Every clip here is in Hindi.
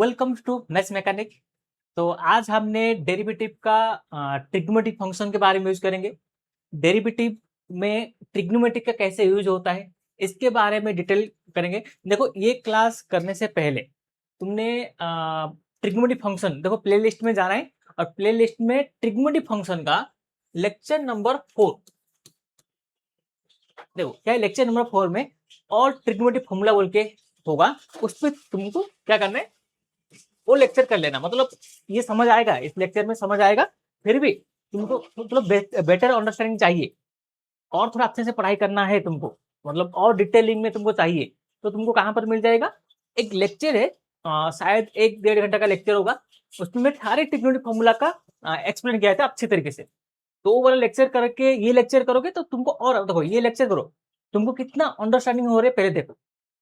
Welcome to maths mechanic. तो आज हमने डेरिवेटिव का ट्रिग्नोमेट्रिक फंक्शन के बारे में यूज करेंगे। डेरिवेटिव में ट्रिग्नोमेट्रिक का कैसे यूज होता है इसके बारे में डिटेल करेंगे। देखो, ये क्लास करने से पहले तुमने ट्रिग्नोमेट्रिक फंक्शन देखो प्लेलिस्ट में जाना है और प्लेलिस्ट में ट्रिग्नोमेट्रिक फंक्शन का लेक्चर नंबर 4 देखो क्या है। लेक्चर नंबर 4 में और ट्रिग्नोमेट्रिक फॉर्मूला बोल के होगा, उस पर तुमको क्या करना है वो लेक्चर कर लेना। मतलब ये समझ आएगा, इस लेक्चर में समझ आएगा। फिर भी तुमको मतलब बेटर अंडरस्टैंडिंग चाहिए और थोड़ा अच्छे से पढ़ाई करना है तुमको, मतलब और डिटेलिंग में तुमको चाहिए तो तुमको कहाँ पर मिल जाएगा। एक लेक्चर है, शायद 1-1.5 घंटा का लेक्चर होगा। उसमें सारे ट्रिग्नोमेट्रिक फॉर्मूला का एक्सप्लेन किया था अच्छी तरीके से। तो वो वाला लेक्चर करके ये लेक्चर करोगे तो तुमको, और देखो ये लेक्चर करो, तुमको कितना अंडरस्टैंडिंग हो रहा है पहले देखो।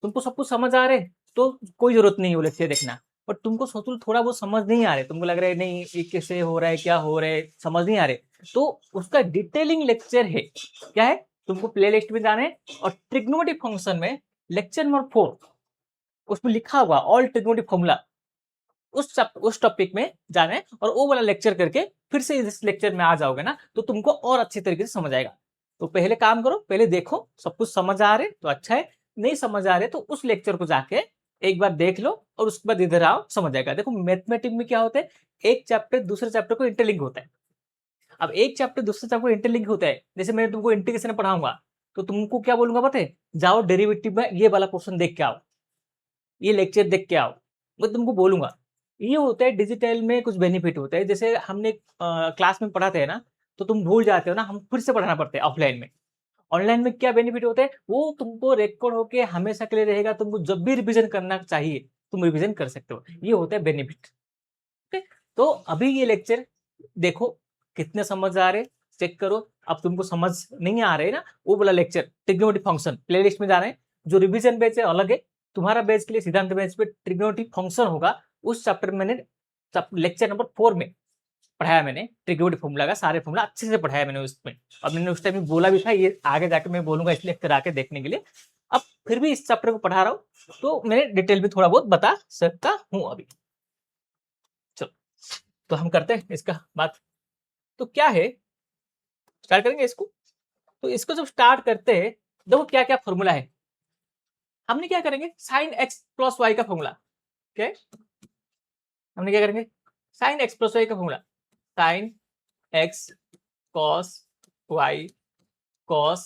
तुमको सब कुछ समझ आ रहे तो कोई जरूरत नहीं है वो लेक्चर देखना। बट तुमको सोचो थोड़ा बहुत समझ नहीं आ रहे, तुमको लग रहा है नहीं ये कैसे हो रहा है, क्या हो रहा है, समझ नहीं आ रहे, तो उसका डिटेलिंग लेक्चर है। क्या है, तुमको प्ले लिस्ट में जाना है और ट्रिग्नोमेट्रिक फंक्शन में लेक्चर नंबर 4 उसमें लिखा हुआ ऑल ट्रिग्नोमेट्रिक फॉर्मूला, उस टॉपिक में जाना है और वो वाला लेक्चर करके फिर से इस लेक्चर में आ जाओगे ना तो तुमको और अच्छे तरीके से समझ आएगा। तो पहले काम करो, पहले देखो सब कुछ समझ आ रहे तो अच्छा है, नहीं समझ आ रहे तो उस लेक्चर को जाके एक बार देख लो और उसके बाद इधर आओ, समझ आएगा। देखो मैथमेटिक्स में क्या होता है, एक चैप्टर दूसरे चैप्टर को इंटरलिंक होता है। अब एक चैप्टर दूसरे चैप्टर को इंटरलिंक होता है, जैसे मैं तुमको इंटीग्रेशन पढ़ाऊंगा तो तुमको क्या बोलूंगा पता है, जाओ डेरिवेटिव में ये वाला क्वेश्चन देख के आओ, ये लेक्चर देख के आओ, मैं तुमको बोलूंगा। ये होता है डिजिटल में कुछ बेनिफिट होता है, जैसे हमने क्लास में पढ़ाते हैं ना तो तुम भूल जाते हो ना, हम फिर से पढ़ाना पड़ता है ऑफलाइन में। ऑनलाइन में क्या बेनिफिट होता है, वो तुमको रिकॉर्ड होके हमेशा के लिए रहेगा, तुमको जब भी रिवीजन करना चाहिए तुम रिवीजन कर सकते हो, ये होता है बेनिफिट। ठीक, तो अभी ये लेक्चर देखो कितने समझ आ रहे, चेक करो। अब तुमको समझ नहीं आ रहे ना, वो वाला लेक्चर ट्रिग्नोमेट्रिक फंक्शन प्लेलिस्ट में जा रहे हैं। जो रिवीजन बैच है अलग है, तुम्हारा बैच के लिए सिद्धांत बैच पे ट्रिग्नोमेट्रिक फंक्शन होगा। उस चैप्टर में मैंने लेक्चर नंबर 4 में पढ़ाया, मैंने ट्रिग्नोमेट्रिक फॉर्मूला का सारे फॉर्मूला अच्छे से पढ़ाया मैंने उसमें। अब मैंने उस टाइम में बोला भी था ये आगे जाके मैं बोलूंगा इस लेक्चर आके देखने के लिए। अब फिर भी इस चैप्टर को पढ़ा रहा हूँ तो मैंने डिटेल भी थोड़ा बहुत बता सकता हूँ अभी। चलो तो हम करते हैं इसका बात। तो क्या है, स्टार्ट करेंगे इसको। तो इसको जब स्टार्ट करते हैं देखो क्या क्या फॉर्मूला है। हमने क्या करेंगे, साइन एक्स प्लस वाई का फॉर्मूला। क्या है? हमने क्या करेंगे, साइन एक्स प्लस वाई का formula, sine x cos Y cos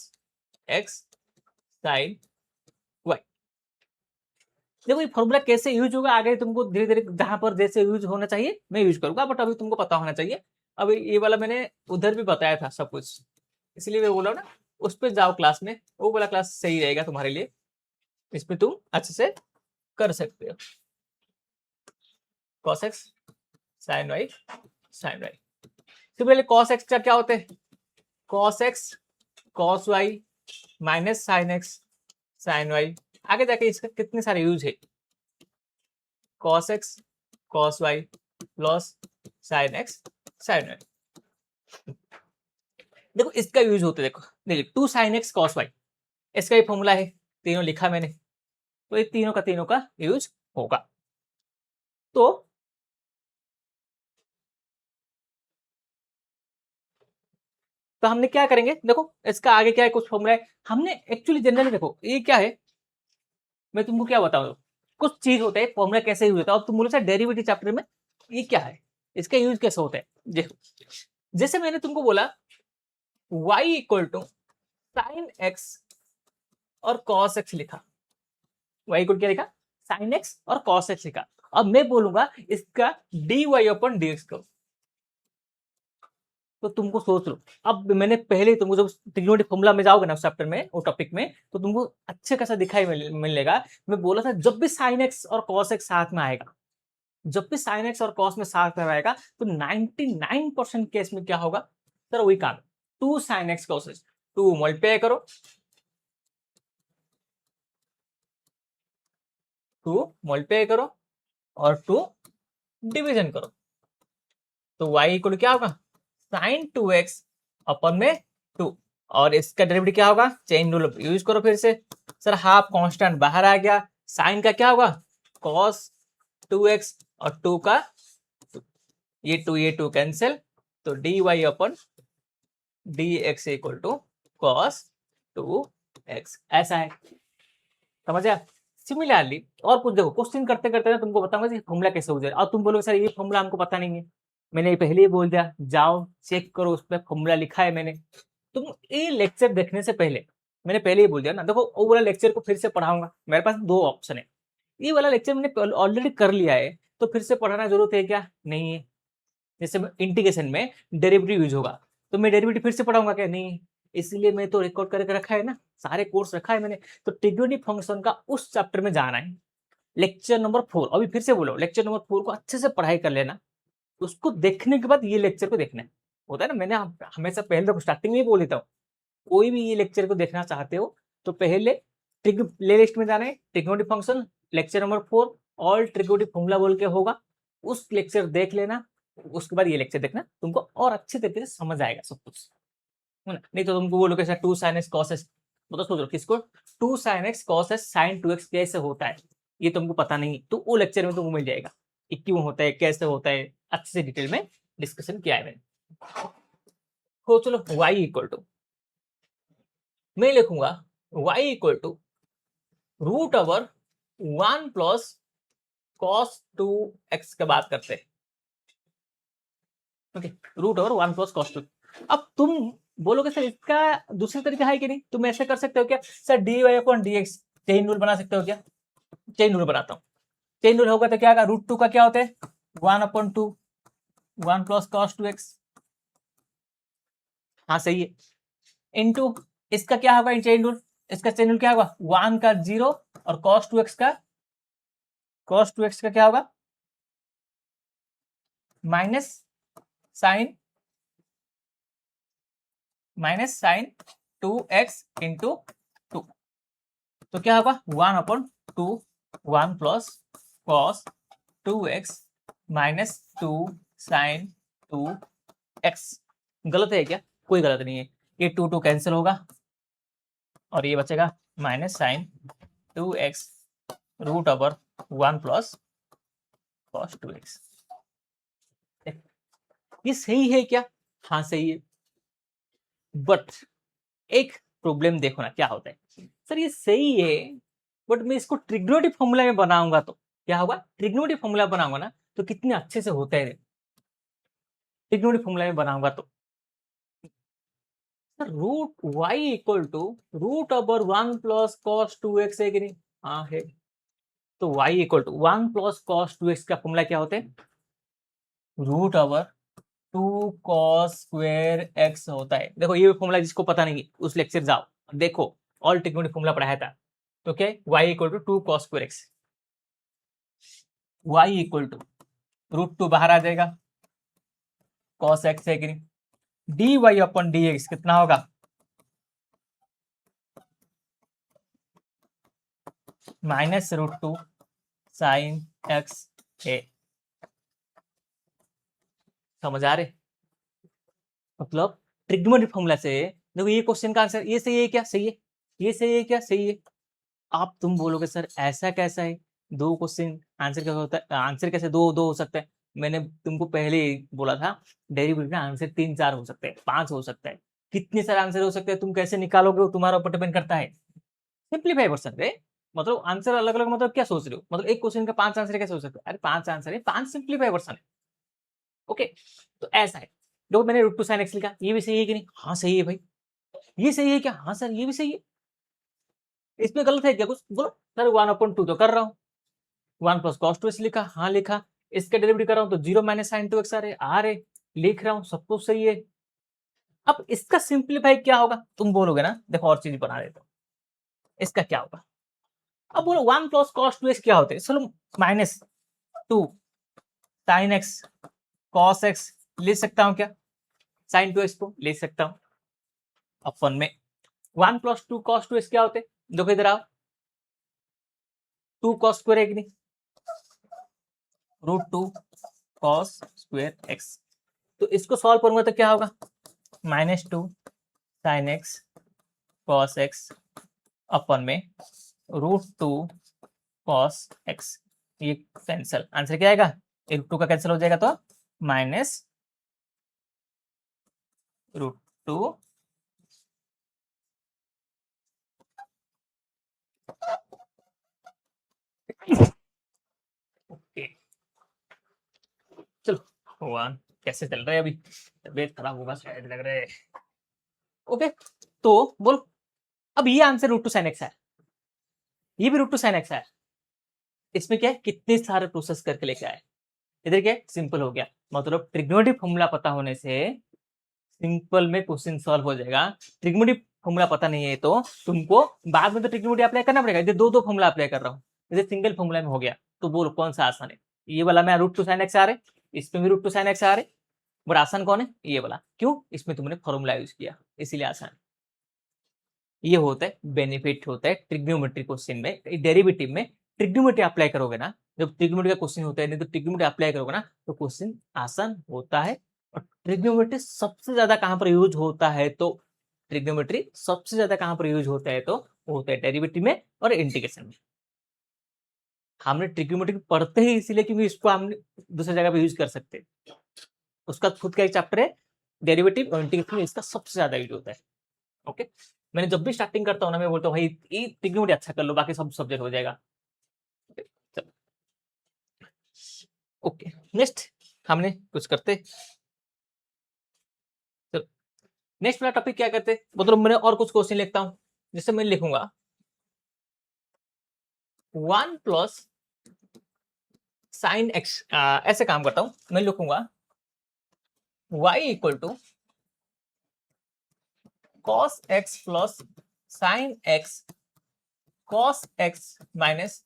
x sine Y. देखो ये फॉर्मूला कैसे यूज होगा आगे तुमको धीरे धीरे जहां पर जैसे यूज होना चाहिए मैं यूज करूंगा, बट अभी तुमको पता होना चाहिए। अभी ये वाला मैंने उधर भी बताया था सब कुछ, इसलिए मैं बोला ना उस पर जाओ क्लास में, वो वाला क्लास सही रहेगा तुम्हारे लिए, इसमें तुम अच्छे से कर सकते हो। cos x sin y sin y। तो पहले cos x का क्या होता है, cos x cos y minus sin x sin y। आगे जाके इसका कितने सारे यूज है, cos x cos y plus sin x sin y। देखो इसका यूज होता है, देखो देखिए 2 sin x cos y, इसका ही फॉर्मूला है, तीनों लिखा मैंने, तो ये तीनों का यूज होगा। तो हमने क्या करेंगे, देखो इसका आगे क्या है, कुछ फॉर्मूला है हमने एक्चुअली जनरली। देखो ये क्या है, मैं तुमको क्या बताऊं, कुछ चीज होता है फॉर्मूला कैसे यूज होता है। और तुम बोलो सर डेरिवेटिव चैप्टर में ये क्या है, इसका यूज कैसे होता है। देखो जैसे मैंने तुमको बोला y equal to sine X और कॉस एक्स लिखा, y इक्वल क्या लिखा, साइन एक्स और कॉस एक्स लिखा। अब मैं बोलूंगा इसका dy अपन dx करो, तो तुमको सोच लो। अब मैंने पहले तुमको जब ट्रिग्नोमेट्रिक फॉर्मूला में जाओगे ना उस चैप्टर में वो टॉपिक में, तो तुमको अच्छे खासा दिखाई मिलेगा। मैं बोला था जब भी साइन एक्स और कॉस एक्स साथ में आएगा, जब भी साइन एक्स और कॉस में साथ में आएगा तो 99% केस में क्या होगा सर, वही काम, 2 sine x cos x, 2 multiply करो, 2 मल्टीप्लाई करो और 2 डिवीजन करो, तो y इक्वल क्या होगा, साइन 2x अपन में 2। और इसका डेरिवेटिव क्या होगा, चेन रूल यूज करो फिर से। सर हाफ कांस्टेंट बाहर आ गया, साइन का क्या होगा, cos 2x और 2 का 2, ये 2 कैंसिल, तो dy upon dx equal to cos 2x, ऐसा है, समझ आया। सिमिलरली और कुछ देखो, क्वेश्चन करते करते ना तुमको बताऊंगा कि फॉर्मूला कैसे हो जाए, और तुम बोलोगे सर ये फॉर्मूला हमको पता नहीं है, मैंने पहले ही बोल दिया, जाओ चेक करो उस पर फॉर्मूला लिखा है मैंने। तुम ये लेक्चर देखने से पहले मैंने पहले ही बोल दिया ना, देखो वो वाला लेक्चर को फिर से पढ़ाऊंगा, मेरे पास 2 ऑप्शन है, ये वाला लेक्चर मैंने ऑलरेडी कर लिया है, तो फिर से पढ़ाना जरूरत है क्या, नहीं है। जैसे इंटीग्रेशन में डेरिवेटिव यूज होगा, तो मैं डेरिवेटिव फिर से पढ़ाऊंगा क्या, नहीं। इसलिए मैं तो रिकॉर्ड करके रखा है ना, सारे कोर्स रखा है मैंने, तो ट्रिग्नोमेट्रिक फंक्शन का उस चैप्टर में जाना है, लेक्चर नंबर 4। अभी फिर से बोलो, लेक्चर नंबर 4 को अच्छे से पढ़ाई कर लेना, उसको देखने के बाद ये लेक्चर को देखना है। होता है ना, मैंने हमेशा पहले तो स्टार्टिंग में ही बोल देता हूँ, कोई भी ये लेक्चर को देखना चाहते हो तो पहले प्ले लिस्ट में जाना है, trigonometric function lecture number 4 all trigonometric formula बोल के होगा, उस लेक्चर देख लेना, उसके बाद ये लेक्चर देखना, तुमको और अच्छे तरीके से समझ आएगा सब कुछ, है ना। नहीं तो तुमको बोलोगे sir 2 sin x cos s, तो सोच लो किसको 2 sin x cos s sin 2x कैसे होता है, ये तुमको पता नहीं, तो वो लेक्चर में तुमको मिल जाएगा कि क्यों होता है, कैसे होता है, अच्छे से डिटेल में डिस्कशन किया है मैंने। तो चलो y इक्वल टू, मैं लिखूंगा y equal to root over 1 plus cos 2x की बात करते हैं, okay, root over 1 plus cos 2। अब तुम बोलोगे सर इसका दूसरा तरीका है कि नहीं, तुम ऐसे कर सकते हो क्या sir, dy upon dx chain rule बना सकते हो क्या, चेन रूल बनाता हूँ। चेन रूल होगा तो क्या होगा, रूट 2 का क्या होता है 1/2 1 प्लस कॉस 2x, हाँ सही है, इनटू इसका क्या होगा इन चेन रूल, इसका चेन रूल क्या होगा 1 का 0 और cos 2x का क्या होगा माइनस साइन 2x इंटू 2, तो क्या होगा 1/2 1 plus cos 2x minus 2 sign 2x। गलत है क्या, कोई गलत नहीं है, ये 2 कैंसिल होगा और ये बचेगा minus sine 2x root over 1 plus cos 2x। ये सही है क्या, हाँ सही है, बट एक प्रॉब्लम देखो ना क्या होता है, सर ये सही है बट मैं इसको ट्रिग्नोमेट्रिक फॉर्मूला में बनाऊंगा तो क्या होगा, ट्रिग्नोमेट्रिक फॉर्मूला बनाऊंगा ना तो कितने अच्छे से होता है, ट्रिग्नोमेट्रिक फॉर्मूला में बनाऊंगा तो sir root Y equal to root over 1 plus cos 2x है कि नहीं, हाँ है, तो y equal to 1 plus cos 2x का फॉर्मूला क्या होता है, root over 2 cos square x होता है। देखो ये फॉर्मूला जिसको पता नहीं उस लेक्चर जाओ देखो, ऑल ट्रिग्नोमेट्रिक फॉर्मूला पढ़ाया था, तो क्या y equal to 2 cos square x, y equal to root 2 बाहर आ जाएगा, कॉस x है कि नहीं, dy अपन dx कितना होगा माइनस रूट 2 साइन x है, समझ आ रहे, मतलब ट्रिग्नोमेट्रिक फॉर्मूला से देखो ये क्वेश्चन का आंसर ये सही है क्या, सही है, ये सही है क्या, सही है। आप तुम बोलोगे सर ऐसा कैसा है, 2 क्वेश्चन आंसर कैसे होता है, आंसर कैसे दो दो हो सकता है, मैंने तुमको पहले ही बोला था डेरिवेटिव का आंसर 3-4 हो सकते हैं, 5 हो सकता है, कितने सारे आंसर हो सकते हैं, तुम कैसे निकालोगे वो तुम्हारा ऊपर डिपेंड करता है। सिंप्लीफाई कर सकते, मतलब आंसर अलग अलग, मतलब क्या सोच रहे हो, मतलब एक क्वेश्चन का 5 आंसर कैसे हो सकता है, अरे 5 आंसर है, 5 सिंप्लीफाई वर्सन है, ओके। तो ऐसा है, देखो मैंने रूट 2 साइन एक्स लिखा, ये भी सही है कि नहीं, हाँ सही है भाई, ये सही है क्या, हाँ सर ये भी सही है, इसमें गलत है क्या कुछ, बोलो सर 1/2 तो कर रहा हूँ, 1 प्लस कॉस 2x लिखा, हाँ लिखा, इसका डेरिवेटिव कर रहा हूँ तो 0 माइनस साइन 2x आ रहे, लिख रहा हूँ, सब कुछ सही है। अब इसका सिंप्लीफाई क्या होगा, तुम बोलोगे ना, देखो और चीज बना देता हूँ, इसका क्या होगा, अब बोलो 1 प्लस कॉस 2x क्या होते हैं, चलो minus 2 sine x cos x ले सकता हूँ क्या, साइन 2x को ले सकता हूँ, अपन में 1 प्लस 2 कॉस 2x क्या होते हैं, देखो इधर आओ, 2 कॉस स्क्वायर है कि नहीं, रूट 2 कॉस स्क्वायर एक्स, तो इसको सॉल्व करूंगा तो क्या होगा -2 sine x cos x upon में रूट 2 कॉस एक्स, ये कैंसल, आंसर क्या आएगा √2 का कैंसिल हो जाएगा तो माइनस √2 ओके। चलो भगवान कैसे चल रहा है, अभी तबीयत खराब होगा शायद लग रहा है। ओके तो बोलो, अब ये आंसर √2 sin x है, ये भी √2 sin x है। इसमें क्या है, कितने सारे प्रोसेस करके लेके आए। इधर क्या सिंपल हो गया, मतलब ट्रिग्नोमेट्रिक फॉर्मूला पता होने से सिंपल में क्वेश्चन सॉल्व हो जाएगा। ट्रिग्नोमेट्रिक फॉर्मूला पता नहीं है तो तुमको बाद में तो ट्रिग्नोमेट्री अप्लाई करना पड़ेगा। इधर दो दो फॉर्मूला अप्लाई कर रहा हूँ, इधर सिंगल फॉर्मूला में हो गया। तो बोलो कौन सा आसान है, ये वाला में √2 sin x आ रहे, इसमें भी √2 sin x आ रहे, बट आसान कौन है, ये वाला। क्यों, इसमें तुमने फॉर्मूला यूज किया इसीलिए आसान। ये होता है बेनिफिट होता है ट्रिग्नोमेट्री क्वेश्चन में, डेरिवेटिव में ट्रिग्नोमेट्री अप्लाई करोगे ना, जब ट्रिग्नोमेट्री का क्वेश्चन होता है नहीं तो ट्रिग्नोमेट्री अप्लाई करोगे ना तो क्वेश्चन आसान होता है। और ट्रिग्नोमेट्री सबसे ज्यादा कहां पर यूज होता है, तो ट्रिग्नोमेट्री सबसे ज्यादा कहां पर यूज होता है, तो वो होता है डेरिवेटिव में और इंटीग्रेशन में। हमने ट्रिग्नोमेट्री पढ़ते ही इसीलिए क्योंकि इसको हम दूसरी जगह पे यूज कर सकते हैं। उसका खुद का एक चैप्टर है डेरिवेटिव और इंटीग्रेशन में, इसका सबसे ज्यादा यूज होता है। ओके, मैंने जब भी स्टार्टिंग करता हूँ ना मैं बोलता हूँ भाई ये ट्रिग्नोमेट्री अच्छा कर लो, बाकी सब सब्जेक्ट हो जाएगा। ओके नेक्स्ट हमने कुछ करते, चलो नेक्स्ट वाला टॉपिक क्या करते, मतलब मैंने और कुछ क्वेश्चन लिखता हूँ, जिससे मैं लिखूंगा 1 प्लस साइन एक्स, ऐसे काम करता हूं, मैं लिखूंगा y equal to cos X plus sine x cos x minus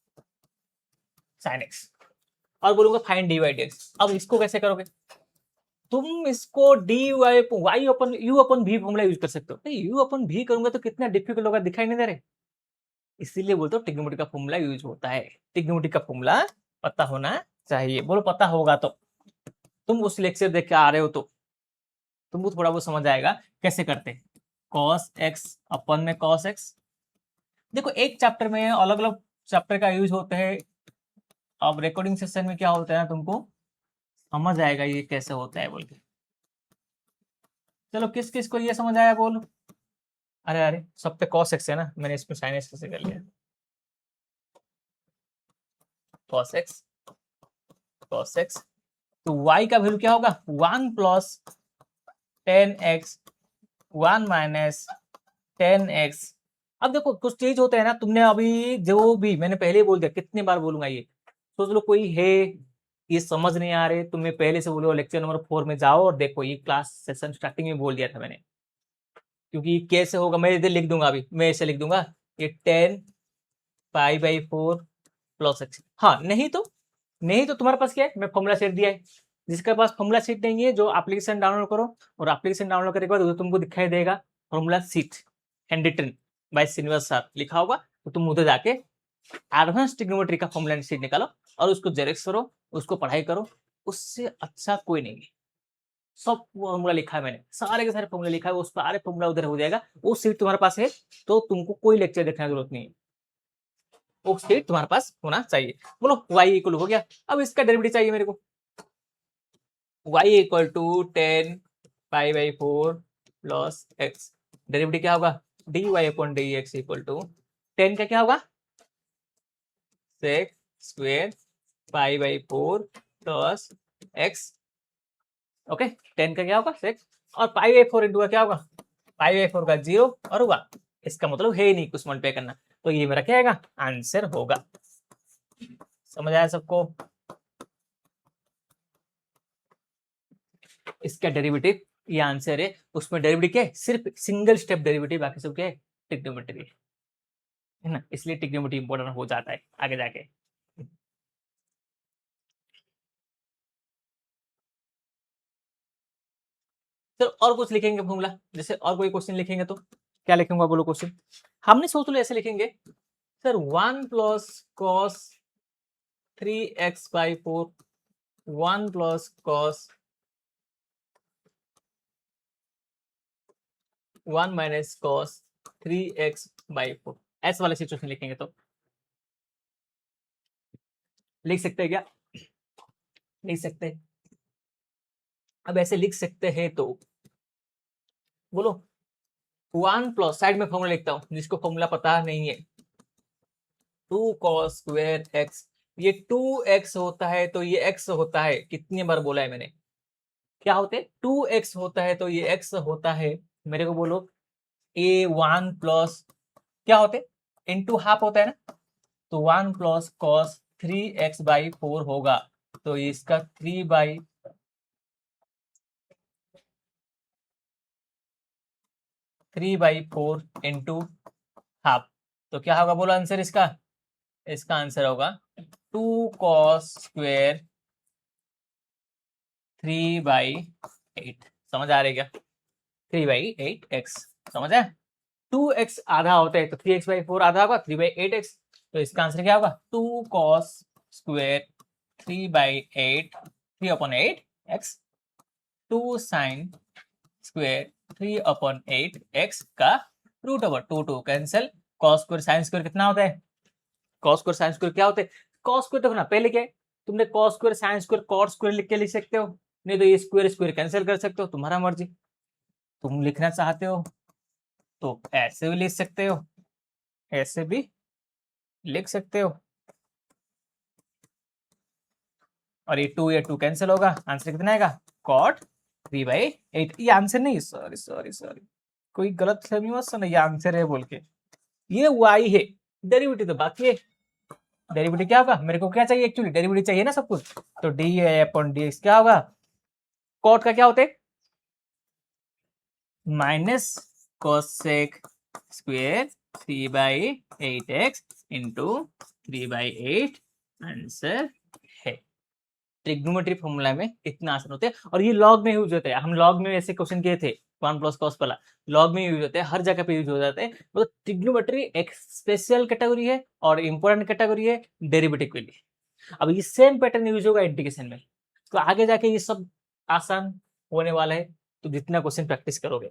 sine X, और बोलूंगा find D Y D X. अब इसको कैसे करोगे, तुम इसको D Y Y upon U upon भी फॉर्मूला यूज कर सकते हो। यू अपन भी करूंगा तो कितना डिफिकल्ट होगा, दिखाई नहीं दे रहे, इसीलिए बोलते हो ट्रिग्नोमेट्री का फॉर्मूला यूज होता है। ट्रिग्नोमेट्री का फॉर्मूला पता होना चाहिए, बोलो पता होगा तो, तुम उस लेक्चर देख के आ रहे हो तो तुमको थोड़ा बहुत समझ आएगा कैसे करते हैं। कॉस एक्स अपन में कॉस एक्स, देखो एक चैप्टर में अलग अलग चैप्टर का यूज होते हैं। अब रिकॉर्डिंग सेशन में क्या होता है ना, तुमको समझ आएगा ये कैसे होता है बोल के। चलो किस किस को ये समझ आया बोलो। अरे अरे सब पे कॉस एक्स है ना, मैंने इसमें साइन एक्स कैसे कर लिया। कॉस एक्स कॉस एक्स, तो y का वैल्यू क्या होगा 1 प्लस 10x 1 माइनस 10x। अब देखो कुछ चीज होता है ना, तुमने अभी जो भी मैंने पहले ही बोल दिया, कितनी बार बोलूंगा ये, सोच लो कोई है ये समझ नहीं आ रहे, तुम्हें पहले से बोलो लेक्चर नंबर 4 में जाओ और देखो, ये क्लास सेशन स्टार्टिंग में बोल दिया था मैंने। क्योंकि कैसे होगा मैं इधर लिख दूंगा, अभी मैं ऐसे लिख दूंगा ये 10 पाई/4 प्लस एक्स। हाँ नहीं तो तुम्हारे पास क्या है, मैं फॉर्मूला सेट दिया है। जिसके पास फॉर्मूला सीट नहीं है, जो एप्लीकेशन डाउनलोड करो, और एप्लीकेशन डाउनलोड करने के बाद तुमको दिखाई देगा formula sheet hand written by Srinivas sir लिखा होगा, तो तुम उधर जाके एडवांस ट्रिग्नोमेट्री का फॉर्मूला सीट निकालो और उसको जेरॉक्स करो, उसको पढ़ाई करो। उससे अच्छा कोई नहीं है। सब फॉर्मूला लिखा है मैंने, सारे के सारे फॉर्मूला लिखा है, उस सारे फॉर्मूला उधर हो जाएगा। वो सीट तुम्हारे पास है तो तुमको कोई लेक्चर देखने की जरूरत नहीं है, वो सीट तुम्हारे पास होना चाहिए। बोलो y इक्वल हो गया, अब इसका डेरिवेटिव चाहिए मेरे को। y इक्वल टू 10 पाई/4 प्लस एक्स, डेरिवेटिव क्या होगा dy upon dx equal to 10 का क्या होगा सेक स्क्वायर पाई/4 प्लस एक्स। ओके 10 का क्या होगा सेक, और पाई/4 इंटू का क्या होगा पाई/4 का 0 और 1, इसका मतलब है ही नहीं कुछ मल्टीप्लाई करना, तो ये मेरा क्या आएगा आंसर होगा। समझ आया सबको, इसका डेरिवेटिव ये आंसर है। उसमें डेरिवेटिव क्या है, सिर्फ सिंगल स्टेप डेरिवेटिव, बाकी सब क्या है ट्रिग्नोमेट्री है ना, इसलिए ट्रिग्नोमेट्री इंपॉर्टेंट हो जाता है आगे जाके। तो और कुछ लिखेंगे फॉर्मूला, जैसे और कोई क्वेश्चन लिखेंगे तो क्या लिखेंगे बोलो क्वेश्चन। हमने सोच लो ऐसे लिखेंगे sir 1 plus cos 3x/4 1 plus cos 1 minus cos 3x/4, ऐसे वाला सिचुएशन लिखेंगे तो लिख सकते हैं क्या। लिख सकते। अब ऐसे लिख सकते हैं तो बोलो 1 प्लस, साइड में फॉर्मूला लिखता हूँ जिसको फॉर्मूला पता नहीं है, 2 cos² x। ये 2x होता है तो ये x होता है, कितनी बार बोला है मैंने, क्या होते 2x होता है तो ये x होता है। मेरे को बोलो a1 प्लस क्या होते, इंटू हाफ होता है ना, तो 1 प्लस कॉस 3x/4 होगा, तो इसका 3/4 इंटू हाफ, तो क्या होगा बोलो आंसर इसका, इसका आंसर होगा 2 cos² 3/8। समझ आ रही क्या, 3/8x, समझ है। 2x आधा होता है तो 3x/4 आधा होगा 3/8x, तो इसका आंसर क्या होगा 2 cos² 3/8 3/8x, 2 sin² 3/8x का √2 कैंसिल। cos² sin² कितना होता है, cos² sin² क्या होते हैं, cos² देखो ना पहले क्या है, तुमने cos² sin² cot² लिख के लिख सकते हो, नहीं तो ये स्क्वायर स्क्वायर कैंसिल कर सकते हो, तुम्हारा मर्जी। तुम लिखना चाहते हो तो ऐसे भी लिख सकते हो, ऐसे भी लिख सकते हो, और ये 2 कैंसिल होगा, आंसर कितना आएगा cot 3/8। ये आंसर नहीं, सॉरी सॉरी सॉरी, कोई गलत फहमी मत सुनो, ये आंसर है बोल के, ये y है, डेरिवेटिव तो बाकी है। डेरिवेटिव क्या होगा, मेरे को क्या चाहिए एक्चुअली, डेरिवेटिव चाहिए ना सब कुछ, तो dy/dx क्या होगा, cot का क्या होते minus cos² 3/8x into 3/8 answer है। ट्रिग्नोमेट्री फॉर्मूला में इतना आसान होते हैं, और ये लॉग में यूज होते हैं, हम लॉग में ऐसे क्वेश्चन किए थे 1 प्लस कॉस वाला, लॉग में यूज होते हैं, हर जगह पे यूज हो जाते हैं। मतलब ट्रिग्नोमेट्री एक स्पेशल कैटेगरी है और इंपॉर्टेंट कैटेगरी है डेरिवेटिव के लिए। अब ये सेम पैटर्न यूज होगा इंटीग्रेशन में, तो आगे जाके ये सब आसान होने वाला है, तो जितना क्वेश्चन प्रैक्टिस करोगे।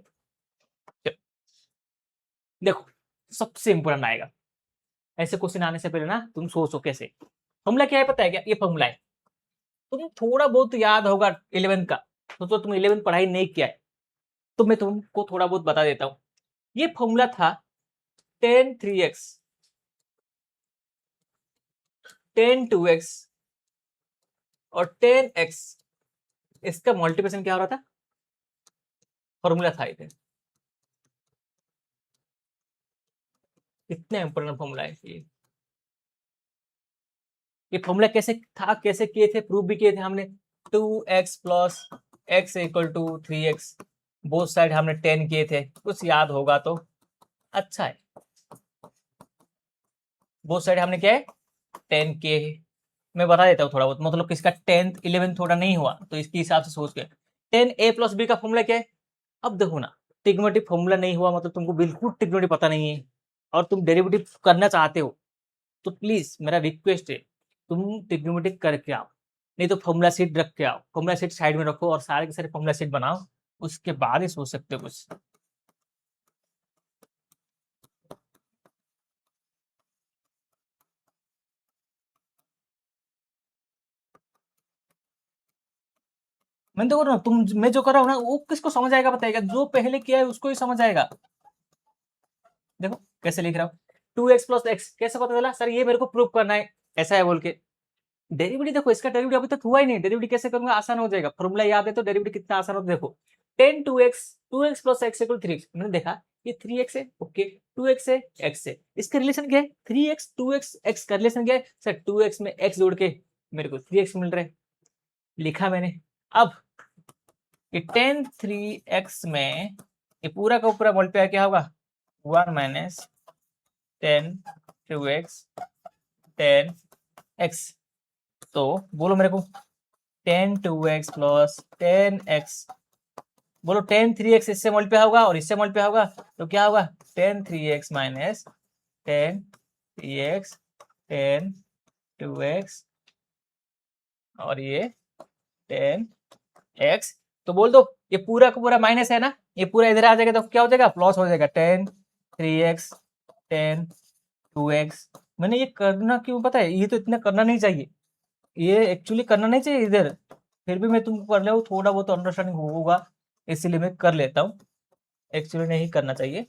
देखो सबसे इंपॉर्टेंट आएगा, ऐसे क्वेश्चन आने से पहले ना तुम सोचो कैसे, फॉर्मूला क्या है पता है क्या, ये फॉर्मूला है, तुम थोड़ा बहुत याद होगा 11th का, तो तुम 11th पढ़ाई नहीं किया है, तो मैं तुमको थोड़ा बहुत बता देता हूँ। ये फॉर्मूला था tan 3x tan 2x और tan x, इसका मल्टीप्लिकेशन क्या हो रहा था, फॉर्मूला था इधर, इतना इंपॉर्टेंट फॉर्मूला है ये फॉर्मूला कैसे था, कैसे किए थे, प्रूव भी किए थे हमने। 2x plus x equal to 3x, both side हमने 10 किए थे, कुछ याद होगा तो अच्छा है। बोथ साइड हमने क्या है 10 किए है, मैं बता देता हूँ थोड़ा बहुत, मतलब किसका 10th 11th थोड़ा नहीं हुआ तो इसके हिसाब से सोच के, 10a प्लस b का फॉर्मूला क्या है। अब देखो ना, ट्रिग्नोमेट्री फॉर्मूला नहीं हुआ मतलब तुमको बिल्कुल ट्रिग्नोमेट्री पता नहीं है, और तुम डेरिवेटिव करना चाहते हो, तो प्लीज मेरा रिक्वेस्ट है तुम ट्रिग्नोमेट्री करके आओ, नहीं तो फॉर्मूला शीट रख के आओ, फॉर्मूला शीट साइड में रखो और सारे के सारे फॉर्मूला शीट बनाओ, उसके बाद ही सोच सकते हो कुछ। मैं तो कर रहा हूँ, मैं जो कर रहा हूँ ना वो किसको समझ आएगा बताएगा, जो पहले किया है उसको ही समझ आएगा। देखो कैसे लिख रहा हूँ, 2x प्लस एक्स कैसे पता चला सर, ये मेरे को प्रूव करना है ऐसा है बोल के। डेरिवेटिव देखो, इसका डेरिवेटिव अभी तक हुआ ही नहीं, डेरिवेटिव कैसे करूंगा, आसान हो जाएगा, फॉर्मूला याद है तो डेरिवेटिव कितना आसान होता है। देखो 10 2x plus x equal 3x, मैंने देखा ये 3x है, ओके 2x है, x है, इसका रिलेशन क्या है 3x 2x x का रिलेशन क्या है सर, 2x में x जोड़ के मेरे को 3x मिल रहा है, लिखा मैंने। अब ये 10 3x में ये पूरा का पूरा मल्टीप्लाई क्या होगा 1 माइनस 10 2x 10x, तो बोलो मेरे को 10 2x प्लस 10x, बोलो 10 3x इससे मल्टीप्लाई होगा और इससे मल्टीप्लाई होगा, तो क्या होगा 10 3x माइनस 10 3x 10 2x और ये 10x, तो बोल दो ये पूरा का पूरा माइनस है ना, ये पूरा इधर आ जाएगा तो क्या हो जाएगा प्लस हो जाएगा 10 3x 10 2x। मैंने ये करना क्यों पता है, ये तो इतना करना नहीं चाहिए, ये एक्चुअली करना नहीं चाहिए इधर, फिर भी मैं तुमको कर ले थोड़ा बहुत अंडरस्टैंडिंग होगा इसीलिए मैं कर लेता हूँ। एक्चुअली नहीं करना चाहिए,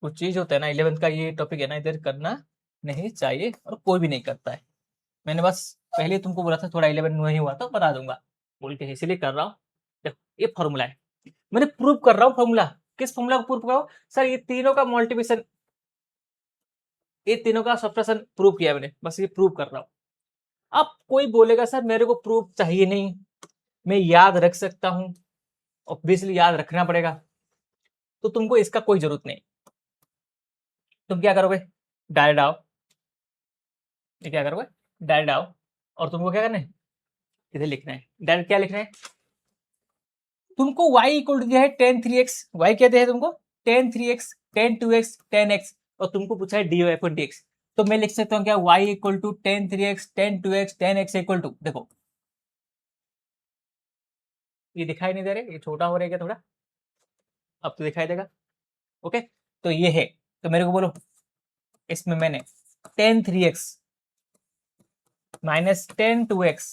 कुछ चीज होता है ना 11th का ये टॉपिक है ना, इधर करना नहीं चाहिए और कोई भी नहीं करता है। मैंने बस पहले तुमको बोला था थोड़ा 11 नहीं हुआ तो बता दूंगा बोल के इसीलिए कर रहा हूँ। देखो ये फॉर्मूला है, मैंने प्रूव कर रहा हूँ फॉर्मूला। किस फॉर्मूला को प्रूव कर रहा हूँ सर? ये तीनों का मल्टीप्लिकेशन, ये तीनों का सब्ट्रैक्शन प्रूव किया मैंने, बस ये प्रूव कर रहा हूँ। अब कोई बोलेगा सर मेरे को प्रूफ चाहिए नहीं, मैं याद रख सकता हूं, ऑब्वियसली याद रखना पड़ेगा, तो तुमको इसका कोई जरूरत नहीं। तुम क्या करोगे, डायरेक्ट आओ, ये क्या करोगे, डायरेक्ट आओ और तुमको क्या करना है, इधर लिखना है। डायरेक्ट क्या लिखना है, तुमको y इक्वल टू दिया है tan 3x, y क्या दिया है तुमको, tan 3x, tan 2x, tan x, और तुमको पूछा है dy अपॉन dx। तो मैं लिख सकता हूँ क्या, y equal to tan 3x, tan 2x, tan x equal to, देखो ये दिखाई नहीं दे रहे, ये छोटा हो रहा है क्या थोड़ा, अब तो दिखाई देगा। ओके, तो ये है, तो मेरे को बोलो इसमें मैंने tan 3x minus tan 2x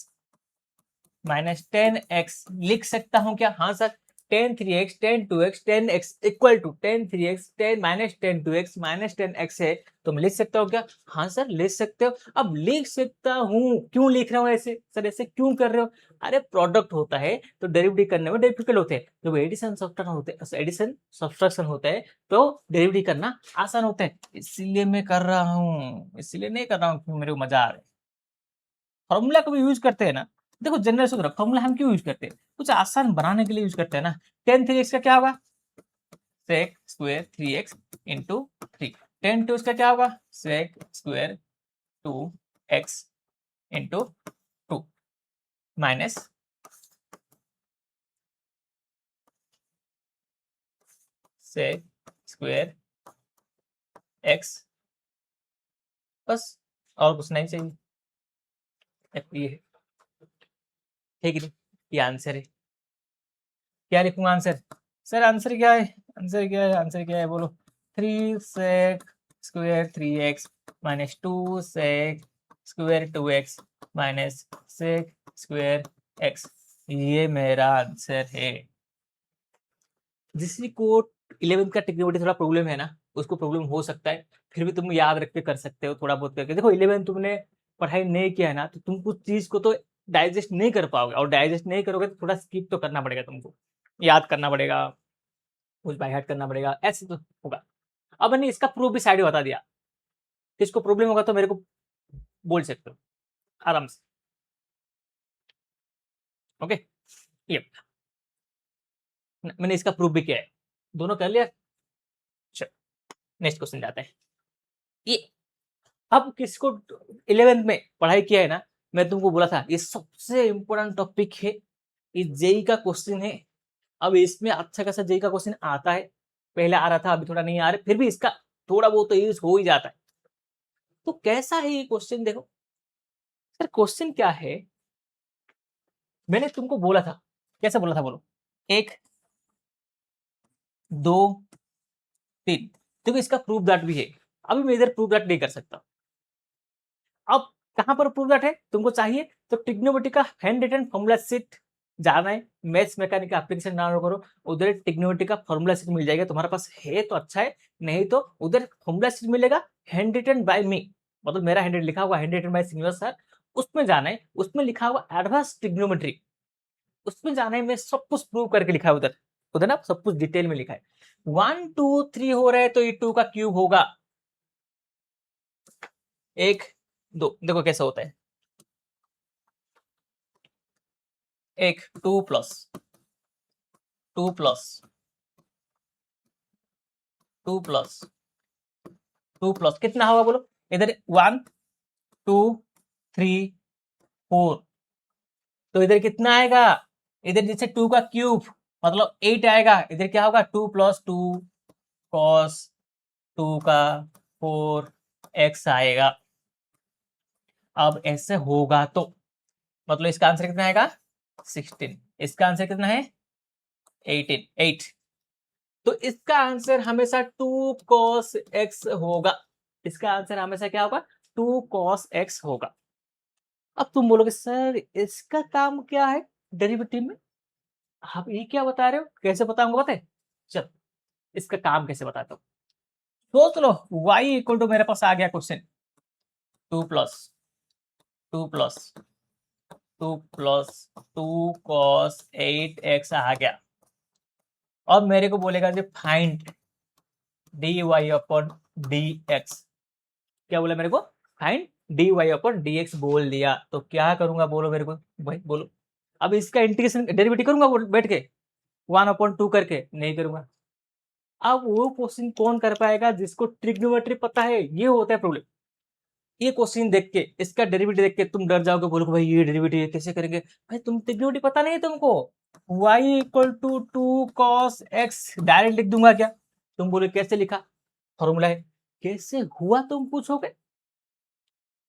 minus tan x लिख सकता हूं क्या, हाँ sir. tan 3x tan 2x tan x equal to tan 3x tan minus tan 2x minus tan x है, तो मैं लिख सकता हूँ क्या, हाँ सर लिख सकते हो। अब लिख सकता हूँ, क्यों लिख रहा हूँ ऐसे सर, ऐसे क्यों कर रहे हो? अरे प्रोडक्ट होता है तो डेरिवेटिव करने में डिफिकल्ट होते हैं, जब एडिशन सब्ट्रैक्शन होते हैं, एडिशन सब्ट्रैक्शन होता है तो डेरिवेटिव करना आसान होता है, इसीलिए मैं कर रहा हूँ, इसलिए नहीं कर रहा हूँ क्यों मेरे को मजा आ रहा है। फॉर्मूला को भी यूज करते हैं ना, देखो जनरल सूत्र फॉर्मूला हम क्यों यूज करते हैं, कुछ आसान बनाने के लिए यूज करते हैं ना। tan 3x का क्या होगा, sec square 3x into 3। tan 2x का क्या होगा, sec square 2x into 2 minus sec square x, बस और कुछ नहीं चाहिए। ये है, ठीक है, ये आंसर है। क्या लिखूंगा आंसर, सर आंसर क्या है, आंसर क्या है, आंसर क्या है बोलो, 3 sec square 3x minus 2 sec square 2x minus sec square x, ये मेरा आंसर है। जिसकी को 11th का ट्रिग्नोमेट्री थोड़ा प्रॉब्लम है ना, उसको प्रॉब्लम हो सकता है, फिर भी तुम याद रख के कर सकते हो थोड़ा बहुत करके। देखो 11 तुमने पढ़ाई नहीं किया है ना, तो तुम कुछ चीज को तो डाइजेस्ट नहीं कर पाओगे, और डाइजेस्ट नहीं करोगे तो थोड़ा स्किप तो करना पड़ेगा तुमको, याद करना पड़ेगा, कुछ बाय हार्ट करना पड़ेगा, ऐसे तो होगा। अब मैंने इसका प्रूफ भी साइड में बता दिया, किसको प्रॉब्लम होगा तो मेरे को बोल सकते हो आराम से। ओके, ये मैंने इसका प्रूफ भी किया है, दोनों कर लिया। चलो नेक्स्ट क्वेश्चन जाते हैं। ये अब किसको 11th में पढ़ाई किया है ना, मैं तुमको बोला था ये सबसे इंपॉर्टेंट टॉपिक है, ये जेई का क्वेश्चन है। अब इसमें अच्छा खासा जेई का क्वेश्चन आता है, पहले आ रहा था अभी थोड़ा नहीं आ रहा, फिर भी इसका थोड़ा बहुत तो यूज हो ही जाता है। तो कैसा है ये क्वेश्चन, देखो सर क्वेश्चन क्या है, मैंने तुमको बोला था, कैसे बोला था बोलो, 1 2 3, देखो इसका प्रूफ दैट भी है। अभी मैं इधर प्रूफ दैट नहीं कर सकता, अब कहां पर प्रूफ दैट है तुमको चाहिए, तो ट्रिग्नोमेट्री का हैंड रिटन फॉर्मूला शीट जाना है, मैथ्स मैकेनिक एप्लीकेशन डाउनलोड करो, उधर ट्रिग्नोमेट्री का फॉर्मूला शीट मिल जाएगा, तुम्हारे पास है तो अच्छा है, नहीं तो उधर फॉर्मूला शीट मिलेगा हैंड रिटन बाय मी, मतलब मेरा हैंड लिखा हुआ hand written by Srinivas sir, उसमें जाना है, उसमें लिखा हुआ एडवांस ट्रिग्नोमेट्री, उसमें जाना है, मैं सब कुछ प्रूव करके लिखा है उधर, उधर ना सब कुछ डिटेल में लिखा है। 1 2 3 हो रहा है तो ये 2 का क्यूब होगा, 1 2, देखो कैसा होता है, 1 2 प्लस 2 प्लस 2 प्लस 2 प्लस कितना होगा बोलो, इधर 1 2 3 4, तो इधर कितना आएगा, इधर जैसे 2 का क्यूब मतलब 8 आएगा, इधर क्या होगा 2 प्लस 2 कॉस 2 का 4 एक्स आएगा। अब ऐसे होगा तो मतलब इसका आंसर कितना आएगा 16, इसका आंसर कितना है 18 8, तो इसका आंसर हमेशा 2 cos x होगा। इसका आंसर हमेशा क्या होगा, 2 cos x होगा। अब तुम बोलोगे सर इसका काम क्या है डेरिवेटिव में, आप ये क्या बता रहे हो, कैसे बताऊंगा बताए, चल इसका काम कैसे बताता हूँ। सोच लो y इक्वल टू मेरे पास आ गया question, 2 plus 2 plus 2 plus 2 cos 8x आ गया। अब मेरे को बोलेगा जी फाइंड dy अपॉन dx, क्या बोला मेरे को, फाइंड dy अपॉन dx बोल दिया, तो क्या करूंगा बोलो मेरे को भाई बोलो। अब इसका इंटीग्रेशन डेरिवेटिव करूंगा बैठ के 1/2 करके, नहीं करूंगा। अब वो क्वेश्चन कौन कर पाएगा जिसको ट्रिग्नोमेट्री पता है, ये होता है प्रॉब्लम। ये क्वेश्चन देख के इसका डेरिवेटिव देख के तुम डर जाओगे, बोलोगे भाई ये डेरिवेटिव कैसे करेंगे, भाई तुम ट्रिग्नोमेट्री पता नहीं है तुमको। y equal to 2 cos x direct लिख दूंगा क्या, तुम बोले कैसे लिखा, फॉर्मूला है, कैसे हुआ तुम पूछोगे,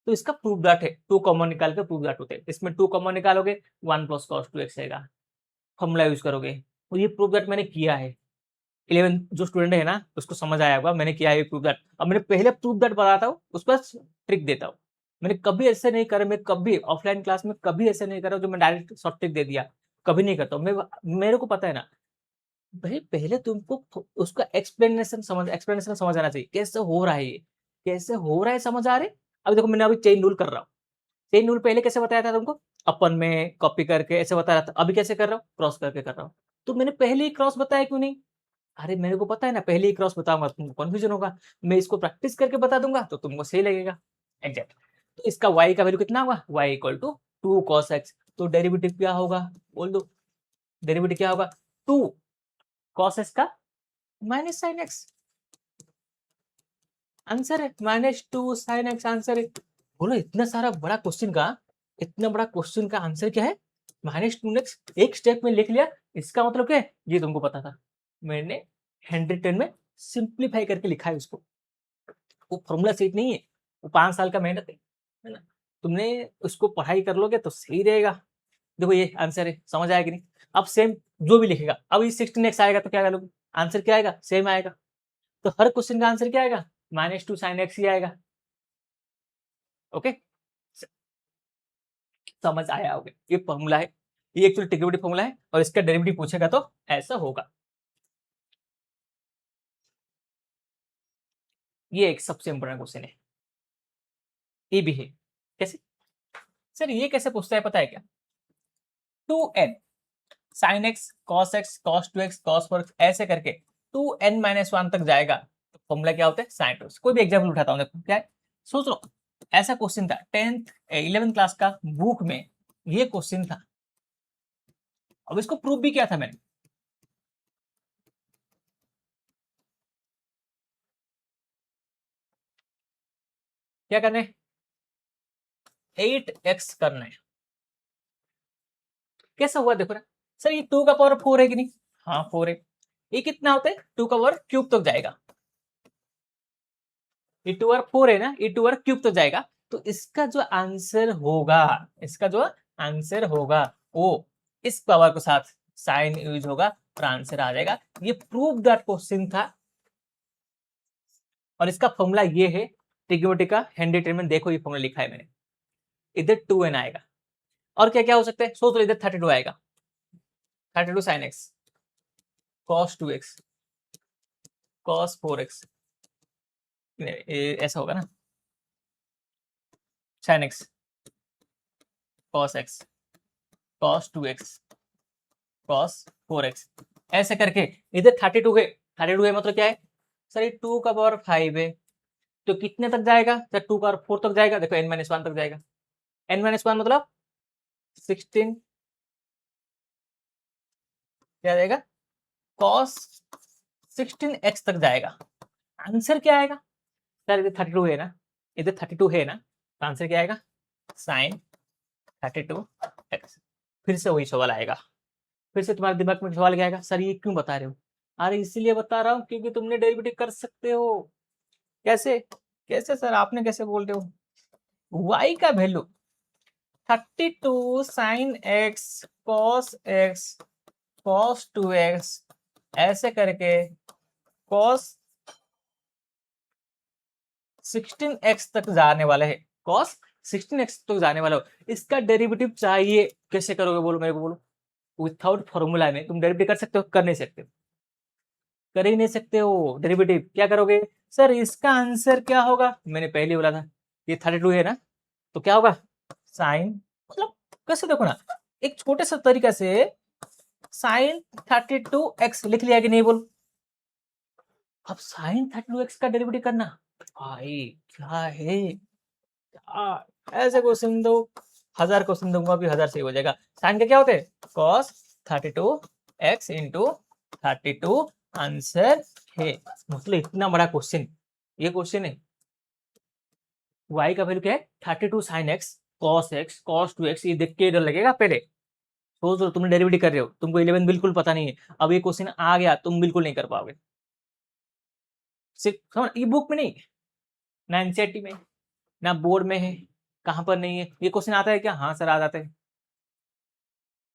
तो इसका प्रूफ दैट है, 2 कॉमन निकाल के प्रूफ दैट होते हैं। इसमें 2 कॉमन निकालोगे 1 प्लस cos 2x आएगा, फॉर्मूला यूज करोगे, और ये प्रूफ दैट मैंने किया है। 11 जो स्टूडेंट है ना उसको समझ आया होगा, मैंने किया है प्रूफ दैट। अब मैंने पहले प्रूफ दैट बताता हूँ, उस पर ट्रिक देता हूँ। मैंने कभी ऐसे नहीं करा, मैं कभी ऑफलाइन क्लास में कभी ऐसे नहीं करा जो मैं डायरेक्ट शॉर्ट ट्रिक दे दिया, कभी नहीं करता हूँ मैं। मेरे को पता है ना भाई, पहले तुमको उसका एक्सप्लेनेशन समझ आना चाहिए, कैसे हो रहा है ये, कैसे हो रहा है समझ आ रहे। अब देखो मैंने अभी चेन रूल कर रहा हूँ, चेन रूल पहले कैसे बताया था तुमको, अपन में कॉपी करके ऐसे बता रहा था, अभी कैसे कर रहा हूँ, क्रॉस करके कर रहा हूँ। तो मैंने पहले ही क्रॉस बताया क्यों नहीं, अरे मेरे को पता है ना पहले ही क्रॉस बताऊंगा तुमको कंफ्यूजन होगा, मैं इसको प्रैक्टिस करके बता दूंगा तो तुमको सही लगेगा एग्जैक्ट। तो इसका y का वैल्यू कितना होगा, y equal to 2 cos x, तो डेरिवेटिव क्या होगा बोल दो, डेरिवेटिव क्या होगा, 2 cos x का माइनस साइन एक्स, आंसर है -2 sin x आंसर है। बोलो इतना सारा बड़ा क्वेश्चन का, इतना बड़ा क्वेश्चन का आंसर क्या है, -2x, एक स्टेप में लिख लिया, इसका मतलब क्या है, ये तुमको पता था, मैंने हैंड रिटन में सिंप्लीफाई करके लिखा है उसको, वो फॉर्मूला सीट नहीं है, वो 5 साल का मेहनत है ना, तुमने उसको पढ़ाई कर लोगे तो सही रहेगा। देखो ये आंसर है, समझ आया कि नहीं। अब सेम जो भी लिखेगा, अब ये 16x आएगा तो क्या करोगे, आंसर क्या आएगा, सेम आएगा। तो हर क्वेश्चन का आंसर क्या आएगा, -2 sin x ही आएगा। ओके, समझ आया होगा, ये फॉर्मूला है, ये एक्चुअली ट्रिग्नोमेट्री फॉर्मूला है, और इसका डेरिवेटिव पूछेगा तो ऐसा होगा। ये एक सबसे इंपॉर्टेंट क्वेश्चन है, ये भी है। कैसे सर, ये कैसे पूछता है पता है क्या, 2n sin x cos x cos 2x cos 4x ऐसे करके 2n-1 तक जाएगा, तो फॉर्मूला क्या होता है sin 2x। कोई भी एग्जाम्पल उठाता हूँ, देखो क्या है, सोच लो ऐसा क्वेश्चन था 11th क्लास का बुक में, ये क्वेश्चन था। अब इसको प्रूफ भी किया था मैंने, क्या करना है, 8x करना है। कैसा हुआ देखो ना सर, ये 2 का पावर 4 है कि नहीं, हाँ 4 है, ये कितना होता है 2 का पावर क्यूब तक जाएगा, ये 2 और 4 है ना, ये 2 और क्यूब तक जाएगा, तो इसका जो आंसर होगा, इसका जो आंसर होगा वो इस पावर के साथ साइन यूज होगा और आंसर आ जाएगा। ये प्रूफ दैट क्वेश्चन था, और इसका फॉर्मूला ये है ट्रिग्नोमेट्री का हैंड रिटन में, देखो ये फॉर्मूला लिखा है मैंने, इधर 2n आएगा, और क्या क्या हो सकता है सोच लो, इधर 32 आएगा, 32 sin x cos 2x cos 4x, ऐसा होगा ना, sin x cos x cos 2x cos 4x ऐसे करके, इधर 32 है, 32 है मतलब क्या है सर, ये 2 का पावर 5 है, तो कितने तक जाएगा सर, 2 का पावर 4 तक जाएगा, देखो n-1 तक जाएगा, n-1 मतलब 16 क्या जाएगा, cos 16x तक जाएगा। आंसर क्या आएगा सर, इधर 32 है ना, इधर 32 है ना, तो आंसर क्या आएगा sin 32x। फिर से वही सवाल आएगा, फिर से तुम्हारे दिमाग में सवाल क्या आएगा, सर ये क्यों बता रहे हो, अरे इसीलिए बता रहा हूँ क्योंकि तुमने डेरिवेटिव कर सकते हो। कैसे, कैसे सर आपने कैसे बोल रहे हो, y का value 32 sin x cos x cos 2x ऐसे करके cos 16x तक जाने वाला है, cos 16x तक जाने वाला हो, इसका डेरिवेटिव चाहिए, कैसे करोगे बोलो मेरे को, बोलो। विथआउट फॉर्मूला में तुम डेरिवेटिव कर सकते हो? कर नहीं सकते, कर ही नहीं सकते हो डेरिवेटिव। क्या करोगे सर, इसका आंसर क्या होगा, मैंने पहले बोला था ये 32 है ना, तो क्या होगा साइन, मतलब कैसे देखो ना, एक छोटे सा तरीका से साइन 32x लिख लिया कि नहीं बोल। अब साइन 32x का डेरिवेटिव करना, भाई क्या है, ऐसे क्वेश्चन दो, 1000 क्वेश्चन दूंगा अभी, 1000 सही हो जाएगा। साइन के क्या होते हैं, cos 32x इंटू 32 आंसर है। मतलब इतना बड़ा क्वेश्चन, ये क्वेश्चन है, y का वैल्यू क्या है 32 sine x cos x cos 2x, ये देख के डर लगेगा। पहले सोच लो तुम डेरिवेटिव कर रहे हो, तुमको 11 बिल्कुल पता नहीं है, अब ये क्वेश्चन आ गया तुम बिल्कुल नहीं कर पाओगे, सिर्फ समझ, ये बुक में नहीं, ना एनसीईआरटी में, ना बोर्ड में है, कहां पर नहीं है ये क्वेश्चन आता है क्या, हाँ सर आ जाते हैं।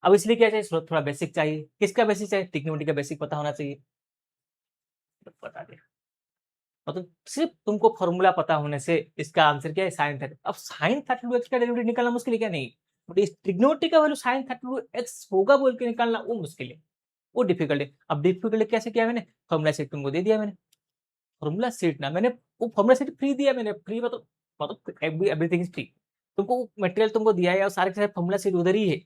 अब इसलिए क्या चाहिए, थोड़ा बेसिक चाहिए, किसका बेसिक चाहिए, ट्रिग्नोमेट्री का बेसिक पता होना चाहिए, बता दे। मतलब सिर्फ तुमको फॉर्मूला पता होने से इसका आंसर क्या है साइन 30। अब साइन 32x का डेरिवेटिव निकालना मुश्किल है क्या, नहीं, बट इस ट्रिग्नोमेट्री का वैल्यू साइन 32x होगा बोल के निकालना वो मुश्किल है, वो डिफिकल्ट है। अब डिफिकल्ट कैसे किया मैंने, फॉर्मूला सेट तुमको दे दिया मैंने, फॉर्मूला सेट ना, मैंने वो फॉर्मूला सेट फ्री दिया मैंने, फ्री मतलब एवरीथिंग इज फ्री, तुमको मटेरियल तुमको दिया है और सारे के सारे फॉर्मूला सेट उधर ही है।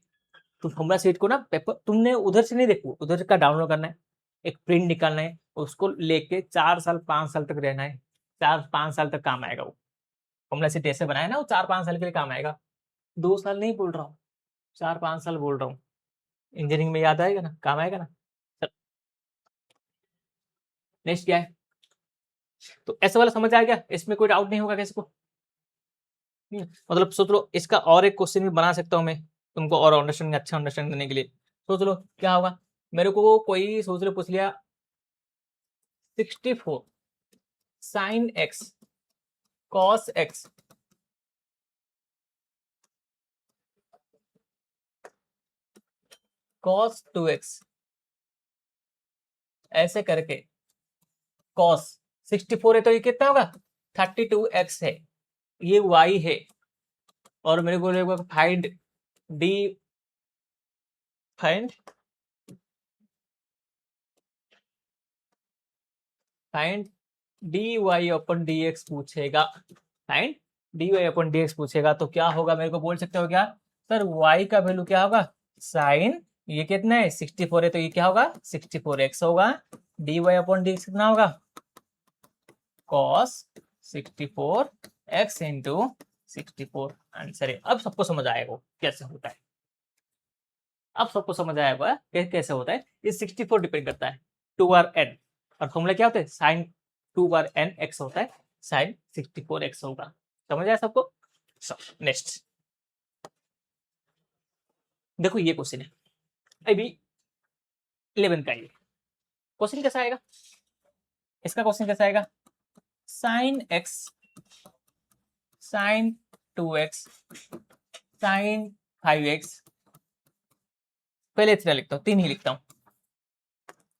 तो फॉर्मूला सेट को ना पेपर तुमने उधर से नहीं देखो, उधर का डाउनलोड करना है, एक प्रिंट निकालना है, उसको लेके 4 साल 5 साल तक रहना है, 4-5 साल तक काम आएगा वो फॉर्मूला सेट ऐसे बनाया ना, वो 4-5 साल के लिए काम आएगा, 2 साल नहीं बोल रहा हूँ, 4-5 साल बोल रहा हूँ, इंजीनियरिंग में याद आएगा ना, काम आएगा ना। नेक्स्ट क्या है, तो ऐसा वाला समझ आ गया, इसमें कोई डाउट नहीं होगा किसी को। मतलब सोच लो इसका और एक क्वेश्चन भी बना सकता हूँ मैं, तुमको और अंडरस्टैंडिंग, अच्छा अंडरस्टैंड करने के लिए। सोच लो क्या होगा, मेरे को कोई सोच लो पूछ लिया 64 sine x cos x cos 2x ऐसे करके कॉस 64 है तो ये कितना होगा 32x है, ये y है, और मेरे को find D, find find D Y upon D X पूछेगा, find D Y upon D X पूछेगा, तो क्या होगा मेरे को बोल सकते हो क्या सर, y का वैल्यू क्या होगा साइन, ये कितना है 64 है तो ये क्या होगा 64x होगा, D Y upon D x कितना होगा कॉस 64x इंटू 64 आंसर है। अब सबको समझ आएगा कैसे होता है, अब सबको समझ आएगा कैसे होता है। ये 64 डिपेंड करता है 2r(n) और फॉर्मूला क्या होता है साइन 2r(n x) होता है, साइन 64x होगा। समझ आया सबको। नेक्स्ट देखो ये क्वेश्चन है अभी 11 का, ये क्वेश्चन कैसा आएगा, इसका क्वेश्चन कैसा आएगा, sign x sign 2x sign 5x, पहले इतना लिखता हूँ, 3 ही लिखता हूँ,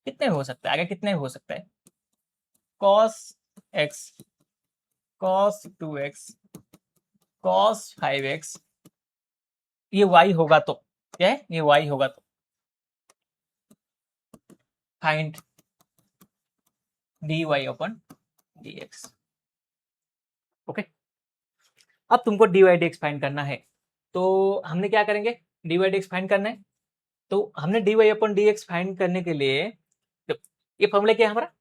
कितने भी हो सकता है, आगे कितने भी हो सकता है, cos x cos 2x cos 5x, ये y होगा तो क्या है, ये y होगा तो find dy upon dx। Okay, अब तुमको dy dx फाइंड करना है, तो हमने क्या करेंगे, dy dx फाइंड करना है, तो हमने dy अपन dx फाइंड करने के लिए ये फॉर्मूला क्या है हमारा,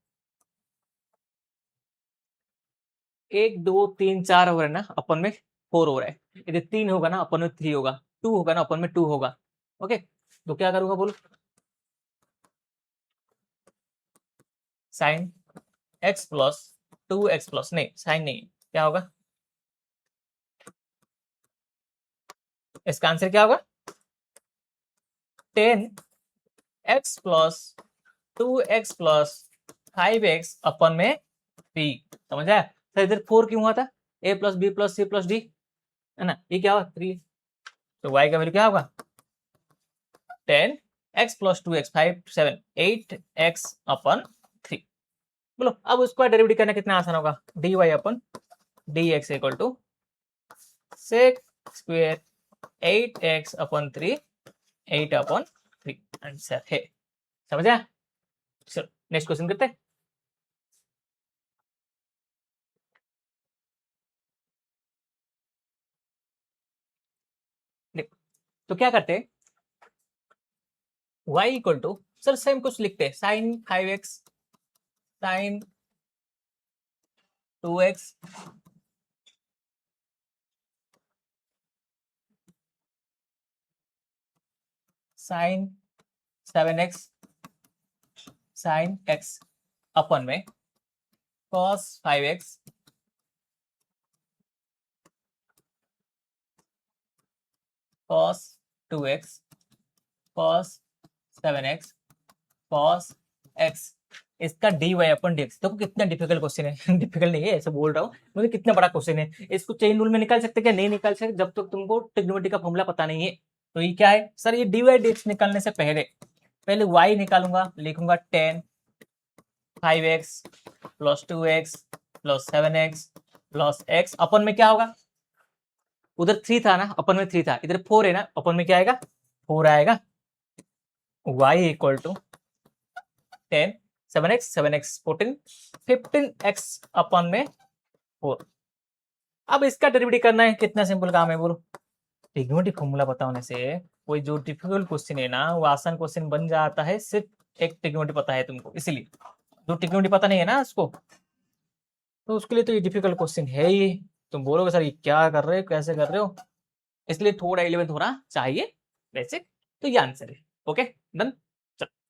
1 2 3 4 हो रहा है ना, अपन में 4 हो रहा है, यदि 3 होगा ना अपन में 3 होगा, 2 होगा ना अपन में 2 होगा। ओके, तो क्या करूंगा बोलो, sine x plus 2x plus, नहीं साइन नहीं, क्या होगा, इसका आंसर क्या होगा 10x plus 2x plus 5x upon में 3। समझ आया सर, इधर 4 क्यों हुआ था, a plus B plus C plus D है ना, ये क्या होगा 3, तो y का वैल्यू क्या होगा 10x प्लस 2x 5 7 8x अपन 3। बोलो अब उसका डेरिवेटिव करना कितना आसान होगा, dy upon D x equal to sec square 8x upon 3 8 upon 3 answer है। समझा? चलो नेक्स्ट क्वेश्चन करते हैं। देखो तो क्या करते हैं, y equal to sir same कुछ लिखते हैं, sine 5x sine 2x sine 7x sine x upon में cos 5x cos 2x cos 7x cos x इसका dy अपन dx। देखो कितना डिफिकल्ट क्वेश्चन है डिफिकल्ट नहीं है, ऐसे बोल रहा हूँ, मुझे कितना बड़ा क्वेश्चन है। इसको चेन रूल में निकाल सकते क्या? नहीं निकाल सकते जब तक तुमको ट्रिग्नोमेट्री का फॉर्मूला पता नहीं है। तो ये क्या है सर, ये dy dx निकालने से पहले पहले y निकालूंगा, लिखूंगा 10 5x plus 2x plus 7x plus x upon में क्या होगा, उधर 3 था ना, अपन में 3 था, इधर 4 है ना, अपन में क्या आएगा 4 आएगा। y equal to 10 7x 14 15x अपन में 4। अब इसका डेरिवेटिव करना है, कितना सिंपल काम है बोलो। ट्रिग्नोमेट्री फॉर्मूला पता होने से कोई जो डिफिकल्ट क्वेश्चन है ना वो आसान क्वेश्चन बन जाता है, सिर्फ एक ट्रिग्नोमेट्री पता है तुमको। इसीलिए जो ट्रिग्नोमेट्री पता नहीं है ना उसको, तो उसके लिए तो ये डिफिकल्ट क्वेश्चन है ही। तुम बोलोगे सर ये क्या कर रहे हो, कैसे कर रहे हो, इसलिए थोड़ा इलेवेंथ होना चाहिए बेसिक। तो ये आंसर है। Okay done.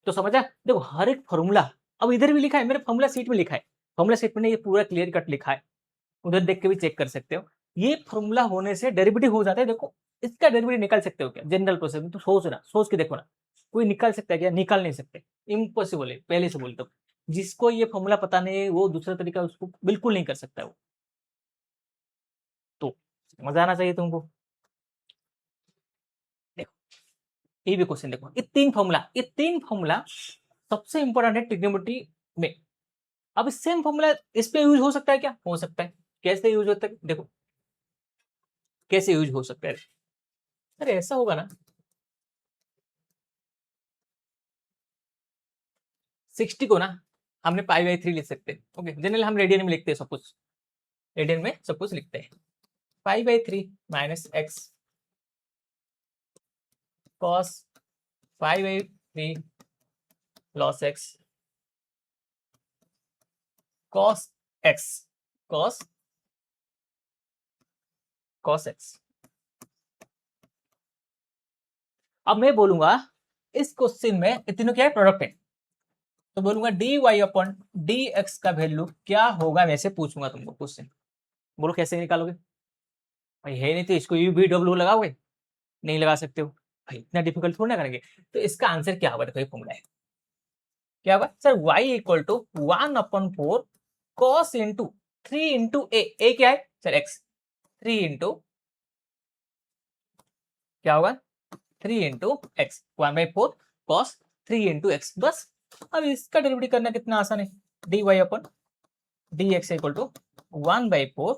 तो समझा? देखो हर एक फॉर्मूला अब इधर भी लिखा है, मेरे फॉर्मूला शीट में लिखा है, फॉर्मूला शीट में ये पूरा क्लियर कट लिखा है, उधर देख के भी चेक कर सकते हो। ये फॉर्मूला होने से डेरिवेटिव हो जाता है। देखो इसका डेरिवेटिव निकाल सकते हो क्या जनरल प्रोसेस में? तो सोच के देखो ना, कोई निकाल सकता है क्या? निकाल नहीं सकते, इम्पॉसिबल है, पहले से बोलता हूँ। जिसको ये फॉर्मूला पता नहीं है वो दूसरा तरीका उसको बिल्कुल नहीं कर सकता वो। तो मजा आना चाहिए तुमको। देखो ये भी क्वेश्चन देखो, ये तीन फॉर्मूला सबसे इंपॉर्टेंट है ट्रिग्नोमेट्री में। अब सेम फॉर्मूला इस पे यूज हो सकता है क्या? हो सकता है। कैसे यूज होता है देखो, कैसे यूज हो सकता है। अरे ऐसा होगा ना, 60 को ना हमने पाई बाई 3 लिख सकते हैं। ओके जनरल हम रेडियन में लिखते हैं, सब कुछ रेडियन में सब कुछ लिखते हैं। पाई by 3 minus x cos pi by 3 loss x cos x cos cos x. अब मैं बोलूंगा इस क्वेश्चन में इतने क्या है, प्रोडक्ट है, तो बोलूंगा D Y upon D X का वैल्यू क्या होगा, वैसे पूछूंगा तुमको क्वेश्चन। बोलो कैसे निकालोगे भाई? है नहीं तो इसको यू वी डब्ल्यू लगाओगे? नहीं लगा सकते हो भाई, इतना डिफिकल्ट थोड़ा ना करेंगे। तो इसका आंसर क्या होगा, देखो फॉर्मूला है क्या होगा sir, y equal to 1/4 cos into 3 into A क्या है सर x, 3 इंटू क्या होगा 3 into X 1/4 cos 3 into X. बस अब इसका डेरिवेटिव करना कितना आसान है, dy upon D x equal to 1/4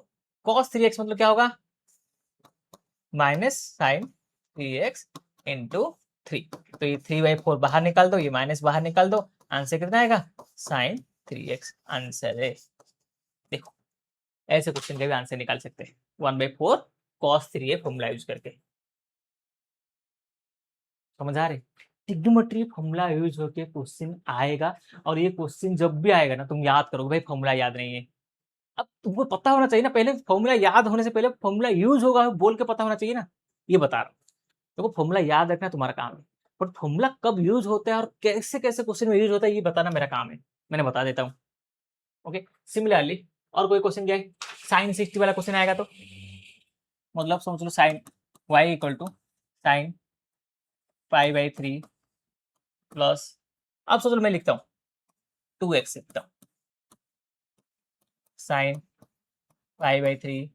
cos 3x मतलब क्या होगा माइनस साइन 3x इंटू 3। तो ये 3/4 बाहर निकाल दो, ये माइनस बाहर निकाल दो, आंसर कितना आएगा साइन 3x आंसर है। देखो ऐसे क्वेश्चन का भी आंसर निकाल सकते हैं 1/4 cos 3a फॉर्मूला यूज करके। समझ आ रहे? ट्रिग्नोमेट्री फॉर्मूला यूज होके क्वेश्चन आएगा, और ये क्वेश्चन जब भी आएगा ना तुम याद करोगे भाई फॉर्मूला याद नहीं है। अब तुमको पता होना चाहिए ना, पहले फॉर्मूला याद होने से पहले फॉर्मूला यूज होगा बोल के पता होना चाहिए ना, ये बता रहा हूँ। देखो फॉर्मूला याद रखना तुम्हारा काम है, पर फॉर्मूला कब यूज होता है और कैसे कैसे क्वेश्चन में यूज होता है ये बताना मेरा काम है, मैंने बता देता हूँ। ओके सिमिलरली और कोई क्वेश्चन क्या है, साइन 60 वाला क्वेश्चन आएगा तो मतलब समझ लो sine Y equal to sine pi by 3 plus, अब सोच लो मैं लिखता हूँ 2x लिखता हूँ साइन पाई बाई 3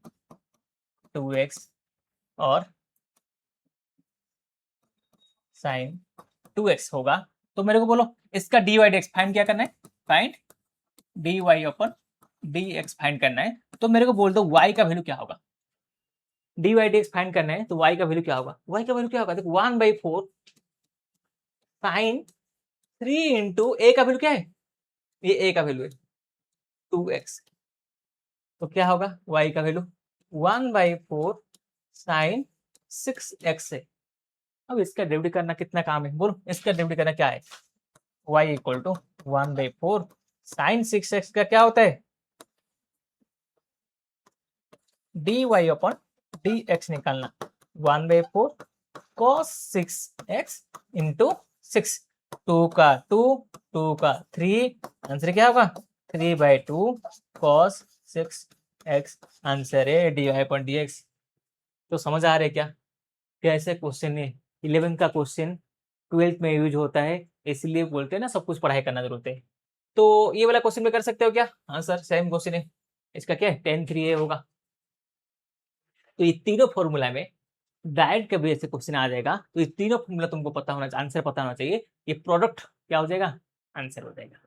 2x और साइन 2x होगा। तो मेरे को बोलो इसका dy dx फाइंड क्या करना है, find dy upon D X find करना है तो मेरे को बोल दो y का वैल्यू क्या होगा। D Y D X find करना है तो y का वैल्यू क्या होगा। y का वैल्यू क्या होगा, देखो 1/4 साइन 3 इंटू ए का वैल्यू क्या है, ये a का वैल्यू है 2x, तो क्या होगा y का वैल्यू 1/4 साइन 6x है। अब इसका डेरिवेटिव करना कितना काम है, बोलो इसका डेरिवेटिव करना क्या है, y equal to 1/4 sign 6x का क्या होता है dy अपॉन dx निकालना 1/4 cos 6x इंटू 6, 2 का 2, 2 का 3, आंसर क्या होगा 3/2 cos 6x, आंसर है dy अपॉन dx। तो समझ आ रहा है क्या, कैसे क्वेश्चन है 11 का क्वेश्चन 12th में यूज होता है, इसलिए बोलते हैं ना सब कुछ पढ़ाई करना जरूरत है। तो ये वाला क्वेश्चन में कर सकते हो क्या, हाँ सर सेम क्वेश्चन है, इसका क्या है tan 3a होगा। तो ये तीनों फॉर्मूला में डायरेक्ट कभी ऐसे क्वेश्चन आ जाएगा तो ये तीनों फॉर्मूला तुमको पता होना, आंसर पता होना चाहिए, ये प्रोडक्ट क्या हो जाएगा आंसर हो जाएगा।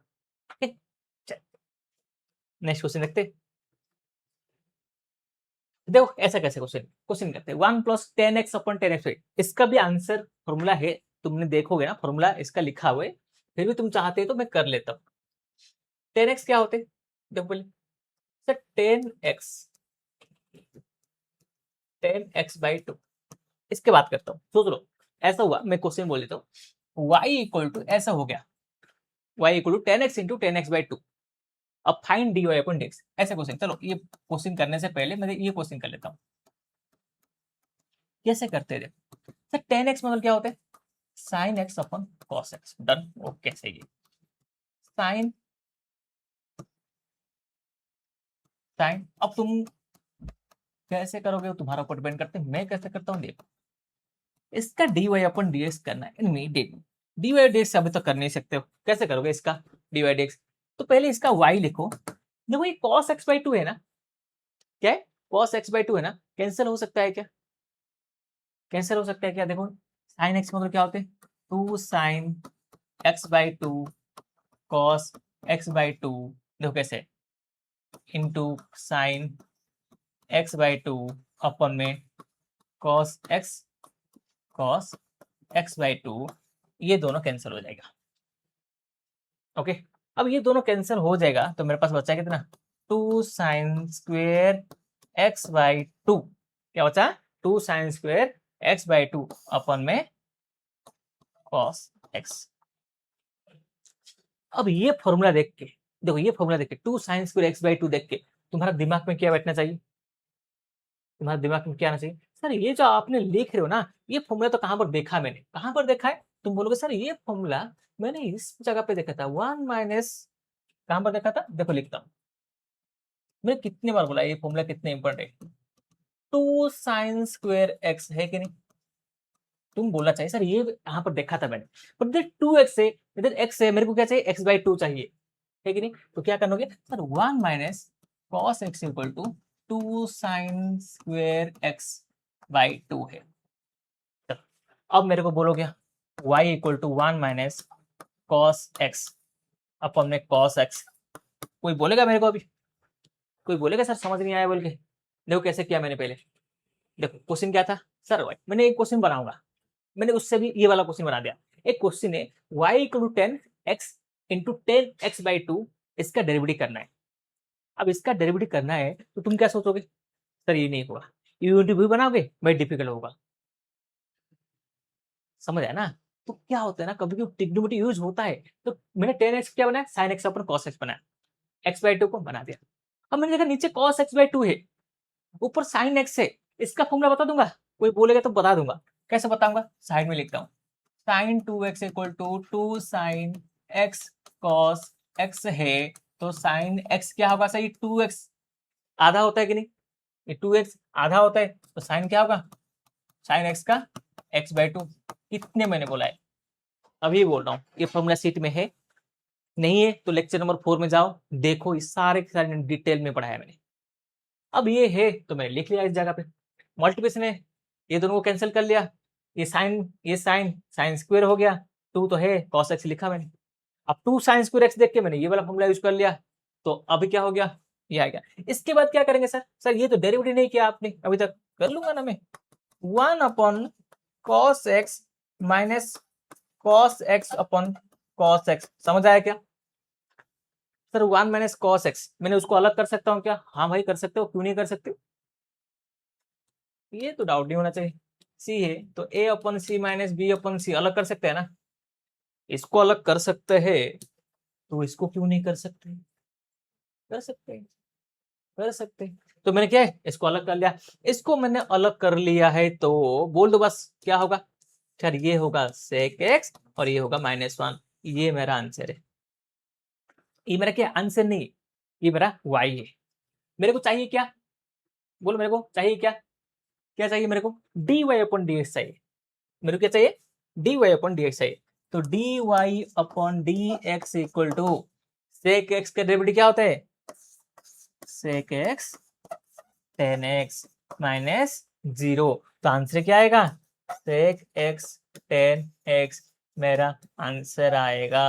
ठीक है, नेक्स्ट क्वेश्चन देखते। देखो ऐसा कैसे क्वेश्चन क्वेश्चन करते हैं 1 + 10x अपॉन 10x, इसका भी आंसर फॉर्मूला है, तुमने देखोगे ना फॉर्मूला इसका लिखा हुआ है, फिर भी तुम चाहते हो तो मैं कर लेता हूँ। 10x क्या होते, देखो बोले सर 10x/2, इसके बात करता हूँ, सोच लो ऐसा हुआ, मैं क्वेश्चन बोल देता हूँ y इक्वल टू ऐसा हो गया, y equal to 10x into 10x/2, अब फाइंड dy अपॉन dx, ऐसा क्वेश्चन। चलो ये क्वेश्चन करने से पहले मैं ये क्वेश्चन कर लेता हूँ, कैसे करते हैं सर 10x मतलब क्या होता है sine x upon cos x, done, okay सही है। साइन साइन अब तुम कैसे करोगे तुम्हारा ऊपर डिपेंड करते हैं, मैं कैसे करता हूँ देखो, इसका dy अपॉन dx करना है इमीडिएटली, dy dx अभी तो कर नहीं सकते हो, कैसे करोगे इसका dy dx, तो पहले इसका y लिखो, देखो ये cos x/2 है ना, क्या है cos x/2 है ना, कैंसिल हो सकता है क्या, कैंसिल हो सकता है क्या, देखो साइन x मतलब क्या होते हैं 2 साइन x/2 cos x/2, देखो कैसे इंटू साइन x/2 अपन में cos x/2, ये दोनों कैंसिल हो जाएगा। ओके, अब ये दोनों कैंसिल हो जाएगा तो मेरे पास बचा कितना 2 साइन स्क्वेयर x/2, क्या बचा 2 साइन स्क्वेयर x/2 अपन में cos x। अब ये फॉर्मूला देख के देखो, ये फॉर्मूला देख के 2 साइन स्क्वेयर x/2 देख के तुम्हारा दिमाग में क्या बैठना चाहिए, तुम्हारे दिमाग में क्या आना चाहिए, सर ये जो आपने लिख रहे हो ना ये फॉर्मूला तो कहां पर देखा मैंने, कहां पर देखा है, तुम बोलोगे सर ये फॉर्मूला मैंने इस जगह पे देखा था 1 माइनस, कहां पर देखा था, देखो लिखता हूं, मैंने कितने बार बोला ये फॉर्मूला कितने इंपॉर्टेंट है, 2 साइन स्क्वेयर x है कि नहीं, तुम बोलना चाहिए सर ये यहाँ पर देखा था मैंने, पर इधर 2x है, इधर x है, मेरे को क्या चाहिए x/2 चाहिए, है कि नहीं, तो क्या करोगे sir 1 minus cos x equal to 2 sine square x/2 है। अब मेरे को बोलोगे y equal to 1 minus cos x upon में cos x, कोई बोलेगा मेरे को अभी, कोई बोलेगा सर समझ नहीं आया बोल के, देखो कैसे किया मैंने पहले, देखो क्वेश्चन क्या था सर भाई मैंने एक क्वेश्चन बनाऊंगा, मैंने उससे भी ये वाला क्वेश्चन बना दिया, एक क्वेश्चन है y equal to 10x into 10x/2, इसका डेरिवेटिव करना है। अब इसका डेरिवेटिव करना है तो तुम क्या सोचोगे सर ये नहीं होगा, यूनिटी भी बनाओगे भाई डिफिकल्ट होगा, समझ आया ना। तो क्या होता है ना कभी कभी ट्रिग्नोमेट्री यूज होता है, तो मैंने 10x क्या बनाया sin x अपन cos x बनाया, x/2 को बना दिया, अब मैंने देखा नीचे cos x/2 है, ऊपर sin x है, इसका फॉर्मूला बता दूंगा, कोई बोलेगा तो बता दूंगा, कैसे बताऊंगा साइड में लिखता हूँ sin 2x equal to 2 sin x cos x है, तो sin x क्या होगा सही 2x आधा होता है कि नहीं, ये 2x आधा होता है तो sin क्या होगा sin x का x/2, कितने मैंने बोला है अभी बोल रहा हूँ, ये फॉर्मूला सीट में है, नहीं है तो लेक्चर नंबर 4 में जाओ देखो, इस सारे के सारे डिटेल में पढ़ाया मैंने। अब ये है तो मैंने लिख लिया इस जगह पे, मल्टीप्लिकेशन है, ये दोनों को कैंसिल कर लिया, ये साइन साइन स्क्वायर हो गया, 2 तो है cos x लिखा मैंने, अब 2 साइन स्क्वायर x देख के मैंने ये वाला फॉर्मूला यूज कर लिया, तो अभी क्या हो गया ये आ गया। इसके बाद क्या करेंगे सर? सर ये तो डेरिवेटिव नहीं किया आपने अभी तक, कर लूंगा ना मैं। 1 cos x minus cos x upon cos x, समझ आया क्या? सर 1 माइनस cos x मैंने उसको अलग कर सकता हूँ क्या? हाँ भाई कर सकते हो, क्यों नहीं कर सकते? ये तो डाउट नहीं होना चाहिए। सी है तो a upon C minus B upon C अलग कर सकते हैं ना, इसको अलग कर सकते हैं तो इसको क्यों नहीं कर सकते? कर सकते हैं, कर सकते हैं। तो मैंने क्या है, इसको अलग कर लिया। इसको मैंने अलग कर लिया है तो बोल दो बस क्या होगा? खैर ये होगा sec x और ये होगा -1। ये मेरा आंसर है। ये मेरा क्या आंसर नहीं, ये मेरा y है। मेरे को चाहिए क्या? बोलो मेरे को चाहिए क्या? क्या चाहिए मेरे को? dy अपॉन dx चाहिए। मेरे को क्या चाहिए? dy अपॉन dx चाहिए। तो dy upon dx equal to sec x का डेरिवेटिव क्या होता है? sec x tan x minus 0। तो आंसर क्या आएगा? sec x tan x मेरा आंसर आएगा।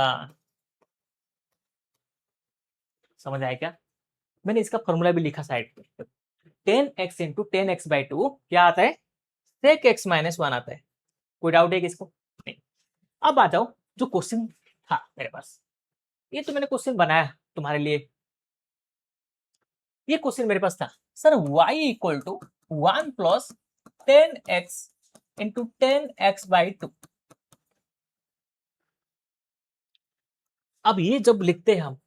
समझ आया क्या? मैंने इसका फॉर्मूला भी लिखा साइड पे। Ten x into ten x by two क्या आता है? सेक एक्स माइनस 1 आता है। कोई डाउट है कि इसको? नहीं। अब आ जाओ जो क्वेश्चन था मेरे पास, ये तो मैंने क्वेश्चन बनाया तुम्हारे लिए। ये क्वेश्चन मेरे पास था sir y equal to 1 plus 10x into 10x by 2। अब ये जब लिखते हैं हम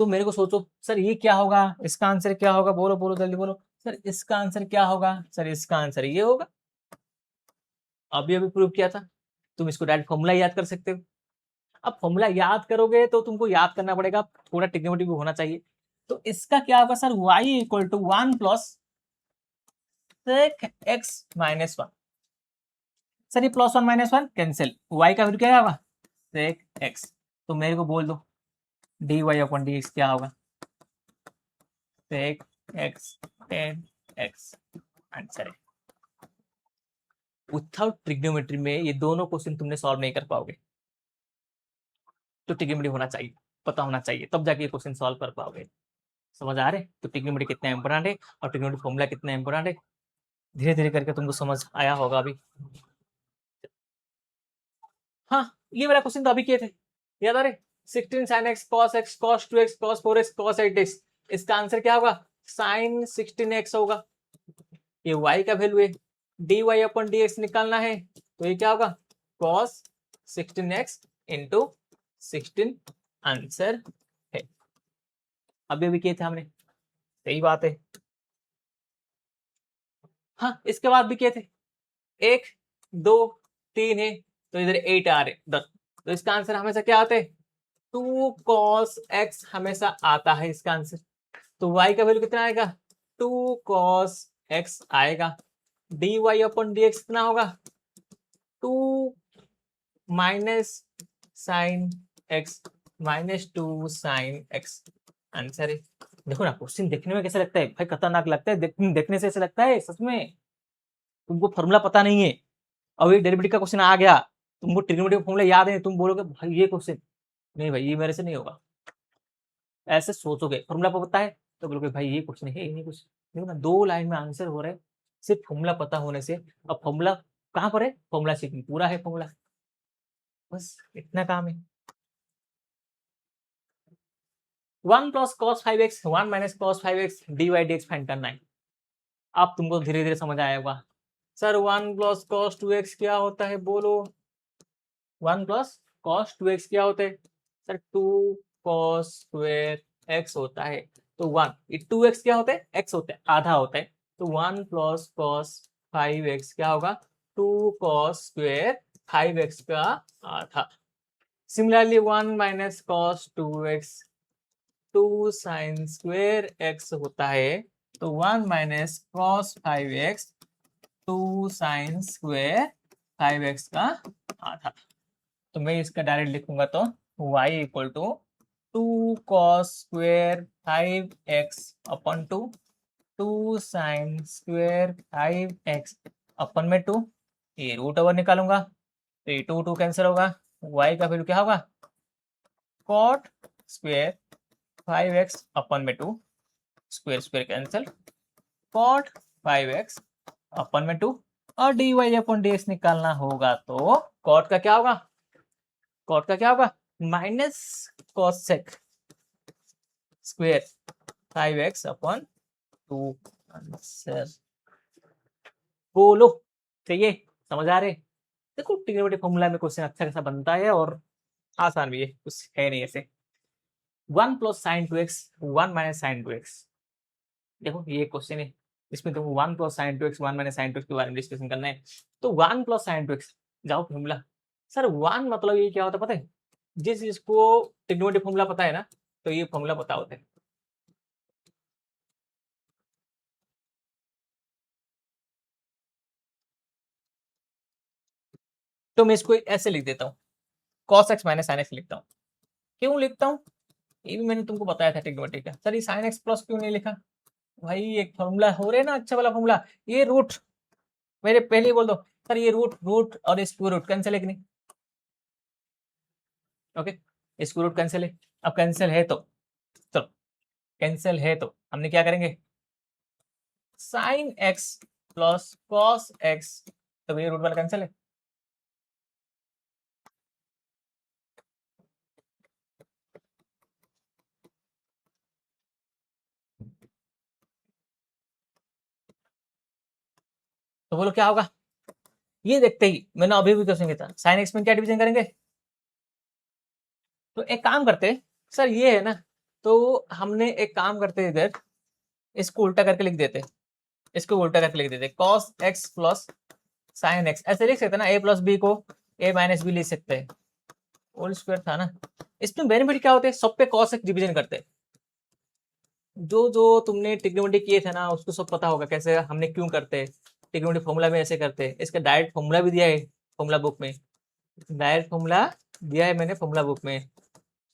तो मेरे को सोचो सर ये क्या होगा, इसका आंसर क्या होगा? बोलो बोलो जल्दी बोलो सर, इसका आंसर क्या होगा? सर इसका आंसर ये होगा। अभी प्रूव किया था। तुम इसको डायरेक्ट फॉर्मूला याद कर सकते हो। अब फॉर्मूला याद करोगे तो तुमको याद करना पड़ेगा, थोड़ा ट्रिग्नोमेट्री भी होना चाहिए। तो इसका क्या होगा sir? y equal to 1 plus sec x minus 1। Sir ये प्लस 1 माइनस 1 कैंसिल, y का वैल्यू क्या होगा? Sec X. तो मेरे को बोल दो dy अपॉन dx क्या होगा? Sec X tan X answer है। विथआउट ट्रिग्नोमेट्री में ये दोनों क्वेश्चन तुमने सॉल्व नहीं कर पाओगे। तो ट्रिग्नोमेट्री होना चाहिए, पता होना चाहिए, तब जाके ये क्वेश्चन सॉल्व कर पाओगे। समझ आ रहे? तो ट्रिग्नोमेट्री कितना इंपोर्टेंट है और ट्रिग्नोमेट्री फॉर्मूला कितना इंपोर्टेंट है, धीरे धीरे करके तुमको समझ आया होगा अभी। हाँ ये वाला क्वेश्चन तो अभी किए थे, याद आ रहे? 16 sin x cos x cos 2x cos 4x cos 8x, इसका आंसर क्या होगा? sin 16x होगा। ये y का वैल्यू है, dy अपन dx निकालना है तो ये क्या होगा? cos 16x इंटू 16 आंसर है। अभी किए थे हमने, सही बात है। हाँ इसके बाद भी किए थे, 1 2 3 है तो इधर 8 आ रहे 10। तो इसका आंसर हमेशा क्या आता है? 2 cos x हमेशा आता है इसका आंसर। तो y का वैल्यू कितना आएगा? 2 cos x आएगा। dy अपॉन dx कितना होगा? 2 minus sine x minus 2 sine x answer है। देखो ना क्वेश्चन देखने में कैसे लगता है भाई, खतरनाक लगता है, देखने से ऐसे लगता है सच में तुमको फॉर्मूला पता नहीं है। अब ये डेरिवेटिव का क्वेश्चन आ गया, तुमको ट्रिग्नोमेट्री फॉर्मूला याद है, तुम बोलोगे भाई ये क्वेश्चन नहीं भाई ये मेरे से नहीं होगा, ऐसे सोचोगे। फॉर्मूला पता है तो बोलोगे भाई ये कुछ नहीं है, ये नहीं कुछ। देखो ना 2 लाइन में आंसर हो रहा है सिर्फ फॉर्मूला पता होने से। अब फॉर्मूला कहाँ पर है? फॉर्मूला सीखनी पूरा है फॉर्मूला, बस इतना काम है। 1 plus cos 5x 1 minus cos 5x dy dx find करना है। अब तुमको धीरे धीरे समझ आया होगा। सर 1 प्लस cos 2x क्या होता है? बोलो 1 प्लस cos 2x क्या होता है? सर 2 cos स्क्वायर x होता है। तो 1 ये 2x क्या होता है? x होता है, आधा होता है। तो 1 प्लस cos 5x क्या होगा? 2 cos स्क्वायर 5x का आधा। Similarly 1 minus cos 2x 2 sin square x होता है। तो 1 minus cos 5x 2 sin square 5x का आधा। तो मैं इसका डायरेक्ट लिखूंगा तो y equal to 2 cos square 5x upon 2 2 sin square 5x upon में 2, ये रूट ओवर निकालूंगा तो ये 2 2 कैंसिल होगा। y का वैल्यू क्या होगा? cot स्क्वायर 5x अपन में 2 square square cancel, cot 5x upon में 2 और dy अपॉन dx निकालना होगा तो कॉट का क्या होगा, कॉट का क्या होगा minus cosec square 5x upon 2 answer. बोलो चाहिए, समझ आ रहे? देखो ट्रिग्नोमेट्री फॉर्मूला में क्वेश्चन अच्छा खासा बनता है और आसान भी है, कुछ है नहीं ऐसे। 1 plus sign 2x 1 minus sine 2x, देखो ये क्वेश्चन है इसमें तुमको 1 plus sign 2x 1 minus sine 2x के बारे में डिस्कशन करना है। तो 1 प्लस साइन 2x, जाओ फॉर्मूला। सर 1 मतलब ये क्या होता है पता है, जिस जिसको ट्रिग्नोमेट्री फॉर्मूला पता है ना तो ये फॉर्मूला पता होता है। तो मैं इसको ऐसे लिख देता हूँ, cos x minus sine x लिखता हूँ। क्यों लिखता हूँ ये भी मैंने तुमको बताया था ट्रिग्नोमेट्री का। सर ये साइन x प्लस क्यों नहीं लिखा, भाई एक फॉर्मूला हो रहे ना अच्छा वाला फॉर्मूला, ये रूट मेरे पहले ही बोल दो सर, ये रूट रूट और स्क्वायर रूट कैंसिल है कि नहीं, ओके स्क्वायर रूट कैंसिल है। अब कैंसिल है तो चलो, कैंसिल है तो हमने क्या करेंगे, sine x plus cos x, तो ये रूट वाला कैंसिल है। तो बोलो क्या होगा, ये देखते ही मैंने अभी भी क्वेश्चन किया था, साइन x में क्या डिवीजन करेंगे। तो एक काम करते सर ये है ना, तो हमने एक काम करते इधर इसको उल्टा करके लिख देते, इसको उल्टा करके लिख देते cos x plus sign x, ऐसे लिख सकते ना, a प्लस बी को a माइनस बी लिख सकते हैं, होल स्क्वायर था ना। इसमें बेनिफिट क्या होते हैं, सब पे cos x डिवीजन करते हैं। जो जो तुमने ट्रिग्नोमेट्री किए थे ना उसको सब पता होगा कैसे हमने क्यों करते हैं, ट्रिग्नोमेट्री फॉर्मूला में ऐसे करते हैं। इसका डायरेक्ट फॉर्मूला भी दिया है फॉर्मूला बुक में, डायरेक्ट फॉर्मूला दिया है मैंने फॉर्मूला बुक में,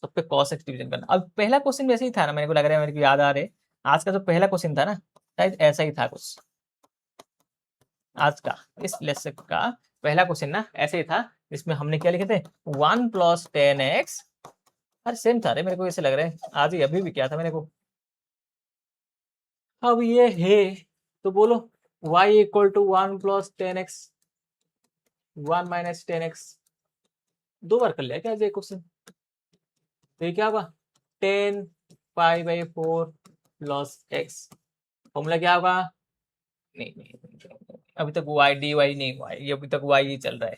सब पे cos x डिवीजन करना। अब पहला क्वेश्चन भी ऐसे ही था ना, मेरे को लग रहा है, मेरे को याद आ रहे आज का जो पहला क्वेश्चन था ना शायद ऐसा ही था कुछ, आज का इस लेसन का पहला क्वेश्चन ना ऐसे ही था, इसमें हमने क्या लिखे थे 1 प्लस 10x, अरे सेम था रे, मेरे को ऐसे लग रहा है आज ही अभी भी क्या था मेरे को। अब ये है तो बोलो y equal to 1 plus 10x 1 minus 10x, दो बार कर लिया क्या ये क्वेश्चन, तो ये क्या होगा 10 पाई बाई 4 प्लस x, फॉर्मूला क्या होगा, नहीं अभी तक y dy नहीं हुआ है, ये अभी तक y ही चल रहा है,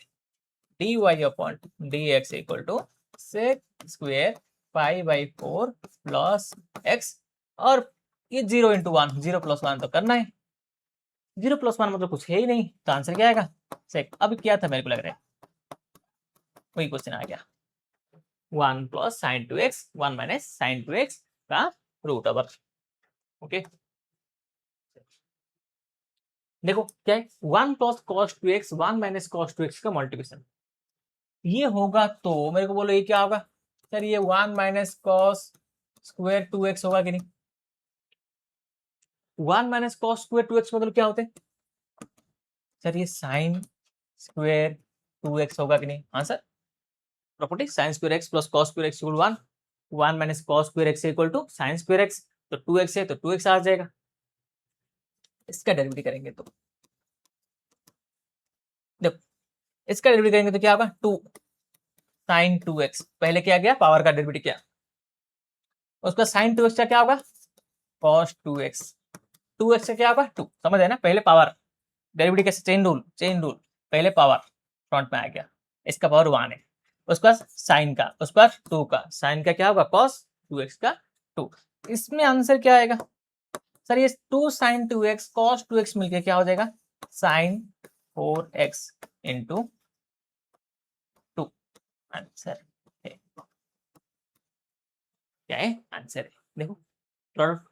dy upon dx equal to sec square pi by 4 plus x, और ये 0 इंटू 1, 0 प्लस 1 तो करना है, 0 प्लस 1 मतलब कुछ है ही नहीं, तो आंसर क्या आएगा सेक। अब क्या था मेरे को लग रहा है वही क्वेश्चन आ गया, 1 plus sign 2x 1 minus sine 2x का रूट ओवर, ओके। देखो क्या है 1 plus cos 2x 1 minus cos 2x का मल्टीप्लिकेशन, ये होगा तो मेरे को बोलो ये क्या होगा, सर ये 1 माइनस कॉस स्क्वायर 2x होगा कि नहीं, 1 माइनस कॉस स्क्वायर 2x मतलब क्या होते हैं, सर ये साइन स्क्वायर 2x होगा कि नहीं, हाँ sir property sine square x plus cos square x equal 1, 1 minus cos square x equal to sine square x, तो 2x है तो 2x आ जाएगा, इसका डेरिवेटिव करेंगे तो देखो इसका डेरिवेटिव करेंगे तो क्या होगा 2 साइन 2x, पहले क्या गया पावर का डेरिवेटिव क्या, उसका साइन 2x का क्या होगा cos 2x, 2x का क्या होगा 2, समझ है ना, पहले पावर डेरिवेटिव कैसे, चेन रूल पहले पावर फ्रंट में आ गया, इसका पावर 1 है, उसका साइन का, उसका 2 का, साइन का क्या होगा cos 2x का 2, इसमें आंसर क्या आएगा, सर ये 2 साइन 2x cos 2x मिलके क्या हो जाएगा साइन 4x इंटू 2, आंसर है, क्या है आंसर है। देखो प्रोडक्ट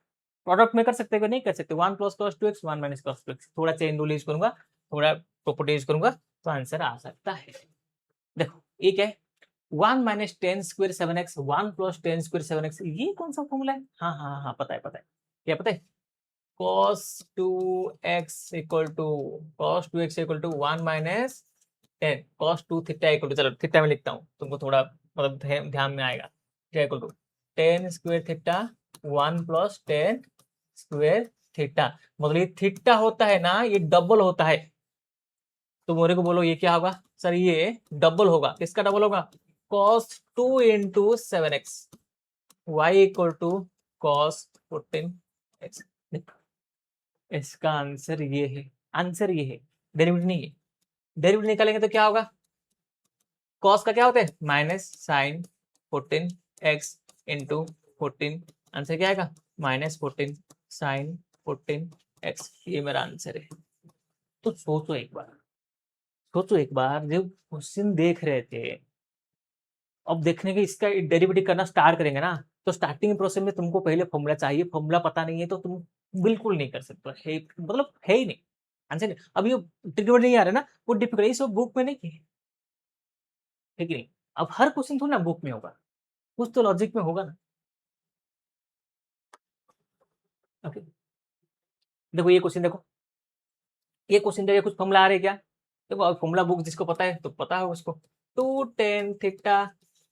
प्रोडक्ट में कर सकते हो नहीं कर सकते, 1 plus cos 2x 1 minus cos 2x, थोड़ा चेन रूल यूज करूंगा, थोड़ा प्रॉपर्टी यूज करूंगा तो आंसर आ सकता है। देखो ये क्या है 1 minus 10 square 7x 1 plus 10 square 7x, ये कौन सा फॉर्मूला है, हाँ हाँ हाँ पता है, क्या पता है, cos 2x equal to cos 2x equal to 1 minus 10 cos 2 theta equal to, चलो थीटा में लिखता हूँ तुमको थोड़ा मतलब ध्यान में आएगा, क्या equal to 10 square theta 1 plus 10 square theta, मतलब ये थीटा होता है ना, ये डबल होता है। तो मेरे को बोलो ये क्या होगा सर, ये डबल होगा, किसका डबल होगा, cos 2 into 7x, y equal to cos 14x। इसका आंसर ये है, आंसर ये है, डेरिवेटिव नहीं है। डेरिवेटिव निकालेंगे तो क्या होगा, cos का क्या होता है minus sign 14x into 14, answer क्या आएगा माइनस 14 साइन 14x, ये मेरा आंसर है। तो सोचो एक बार, सोचो एक बार, जब क्वेश्चन देख रहे थे, अब देखने के इसका डेरिवेटिव करना स्टार्ट करेंगे ना, तो स्टार्टिंग प्रोसेस में तुमको पहले फॉर्मूला चाहिए, फॉर्मूला पता नहीं है तो तुम बिल्कुल नहीं कर सकते, है मतलब है ही नहीं आंसर नहीं। अब ये ट्रिग्नोमेट्री नहीं आ रहा ना, वो डिफिकल्ट है, सब बुक में नहीं है, ठीक है नहीं। अब हर क्वेश्चन थोड़ा ना बुक में होगा, कुछ तो लॉजिक में होगा ना। ओके, देखो ये क्वेश्चन, देखो ये क्वेश्चन देखो, कुछ फॉर्मूला आ रहे क्या, देखो अब फॉर्मूला बुक जिसको पता है तो पता है उसको, 2 tan theta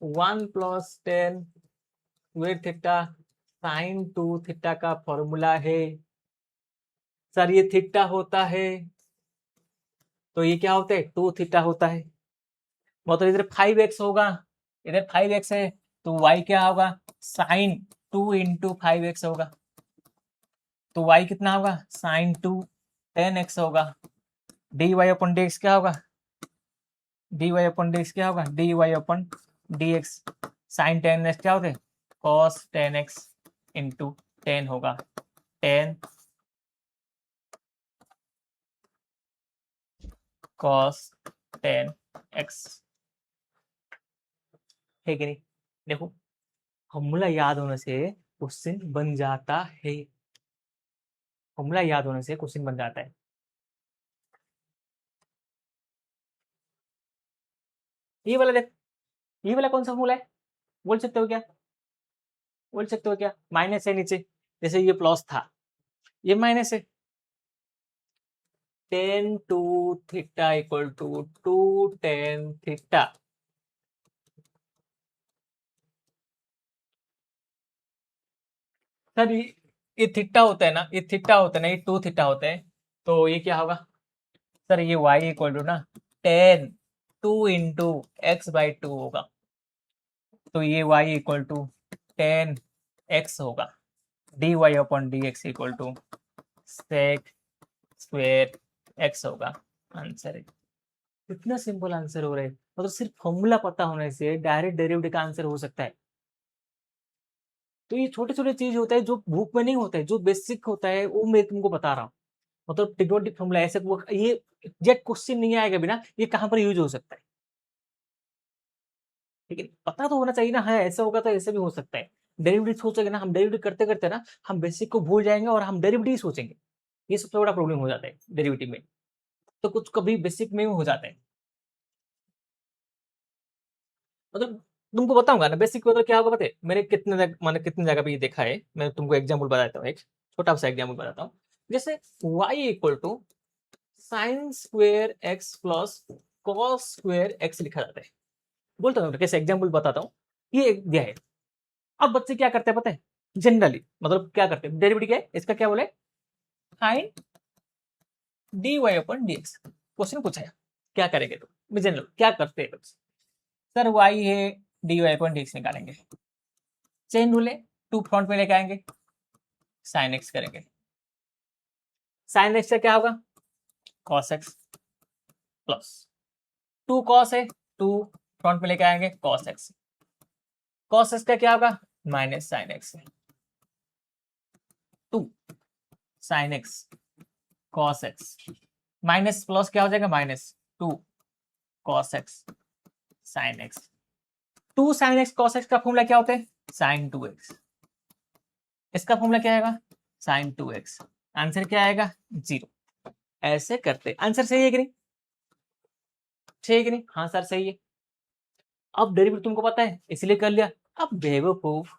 1 plus ten square theta sine 2 theta का फॉर्मूला है। सर ये थीटा होता है, तो ये क्या होता है 2 थीटा होता है, मतलब इधर 5x होगा, इधर 5x है, तो y क्या होगा साइन 2 इंटू 5x होगा, तो y कितना होगा साइन 2 10x होगा, dy अपन dx क्या होगा, dy अपन dx क्या होगा, dy upon dx sign 10x क्या होता है cos 10x इंटू 10 होगा, 10 cos 10x, है कि नहीं। देखो फॉर्मूला याद होने से क्वेश्चन बन जाता है, फॉर्मूला याद होने से क्वेश्चन बन जाता है। ये वाला देख, ये वाला कौन सा फॉर्मूला है, बोल सकते हो क्या, बोल सकते हो क्या, माइनस है नीचे, जैसे ये प्लस था, ये माइनस है, tan two theta equal to 2 tan थीटा, सर ये थीटा होता है ना, ये थीटा होता है ना, ये 2 थीटा होता है, तो ये क्या होगा सर, ये y इक्वल टू ना टेन 2 इंटू एक्स बाई 2 होगा, तो ये y इक्वल टू 10x होगा, dy upon D x equal to sec square x होगा, आंसर है। कितना सिंपल आंसर हो रहा है, मतलब सिर्फ फॉर्मूला पता होने से डायरेक्ट डेरिवेटिव का आंसर हो सकता है। तो ये छोटे छोटे चीज होता है जो बुक में नहीं होता है, जो बेसिक होता है वो मैं तुमको बता रहा हूँ, मतलब ट्रिग्नोमेट्रिक फॉर्मूला ऐसे ये जेट क्वेश्चन नहीं आएगा बिना, ये कहाँ पर यूज हो सकता है, लेकिन पता तो होना चाहिए ना, है ऐसा होगा तो ऐसे भी हो सकता है। डेरिवेटिव सोचेंगे ना, हम डेरिवेटिव करते करते ना हम बेसिक को भूल जाएंगे और हम डेरिवेटिव सोचेंगे, ये सबसे बड़ा प्रॉब्लम हो जाता है डेरिवेटिव में, तो कुछ कभी बेसिक में हो जाता है। मतलब तुमको बताऊंगा ना बेसिक मतलब क्या होगा, पता है मैंने मैंने कितने जगह पे ये देखा है, मैं तुमको एग्जाम्पल बताता हूँ, एक छोटा सा एग्जाम्पल बताता हूँ। जैसे y equal to sine square x plus cos square x लिखा जाता है, बोलता हूँ कैसे एग्जाम्पल बताता हूँ, ये एक दिया है। अब बच्चे क्या करते हैं पता है, जनरली मतलब क्या करते हैं, डेरिवेटिव क्या है इसका, क्या बोले sign D Y upon D x, question पूछा है क्या करेंगे, तो जनरल क्या करते हैं बच्चे, सर वाई है D Y upon D x निकालेंगे, चेन रूल है, टू फ्रंट में लेके आएंगे, साइन एक्स करेंगे, साइन एक्स का क्या होगा cos X plus two cos है, टू फ्रंट में लेके आएंगे कॉस एक्स, कॉस एक्स का क्या होगा minus sine x, two sine x cos x, minus plus क्या हो जाएगा minus two cos x sine x, two sine x cos x का फॉर्मूला क्या होता है साइन 2x, इसका फॉर्मूला क्या आएगा साइन 2x, आंसर क्या आएगा 0। ऐसे करते आंसर सही है कि नहीं, सही है कि नहीं, हाँ सर सही है। अब डेरिवेटिव तुमको पता है इसलिए कर लिया, अब बेवकूफ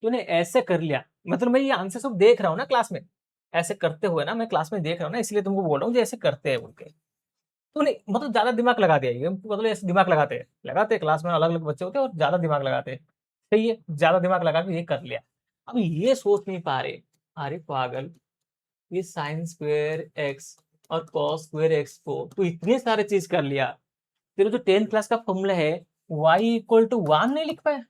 तूने ऐसे कर लिया, मतलब मैं ये आंसर सब देख रहा हूँ ना क्लास में, ऐसे करते हुए ना मैं क्लास में देख रहा हूँ ना, इसलिए तुमको बोल रहा हूँ ऐसे करते हैं बोल के, तूने मतलब ज्यादा दिमाग लगा दिया, ये मतलब ऐसे दिमाग लगाते हैं क्लास में अलग अलग बच्चे होते हैं और ज्यादा दिमाग लगाते हैं, सही है ज्यादा दिमाग लगा के ये कर लिया। अब ये सोच नहीं पा रहे अरे पागल, ये साइन स्क्वायर एक्स और कॉस स्क्वायर एक्स को तू इतने सारे चीज कर लिया, तेरे जो 10th क्लास का फॉर्मूला है y इक्वल टू 1 नहीं लिख पाया,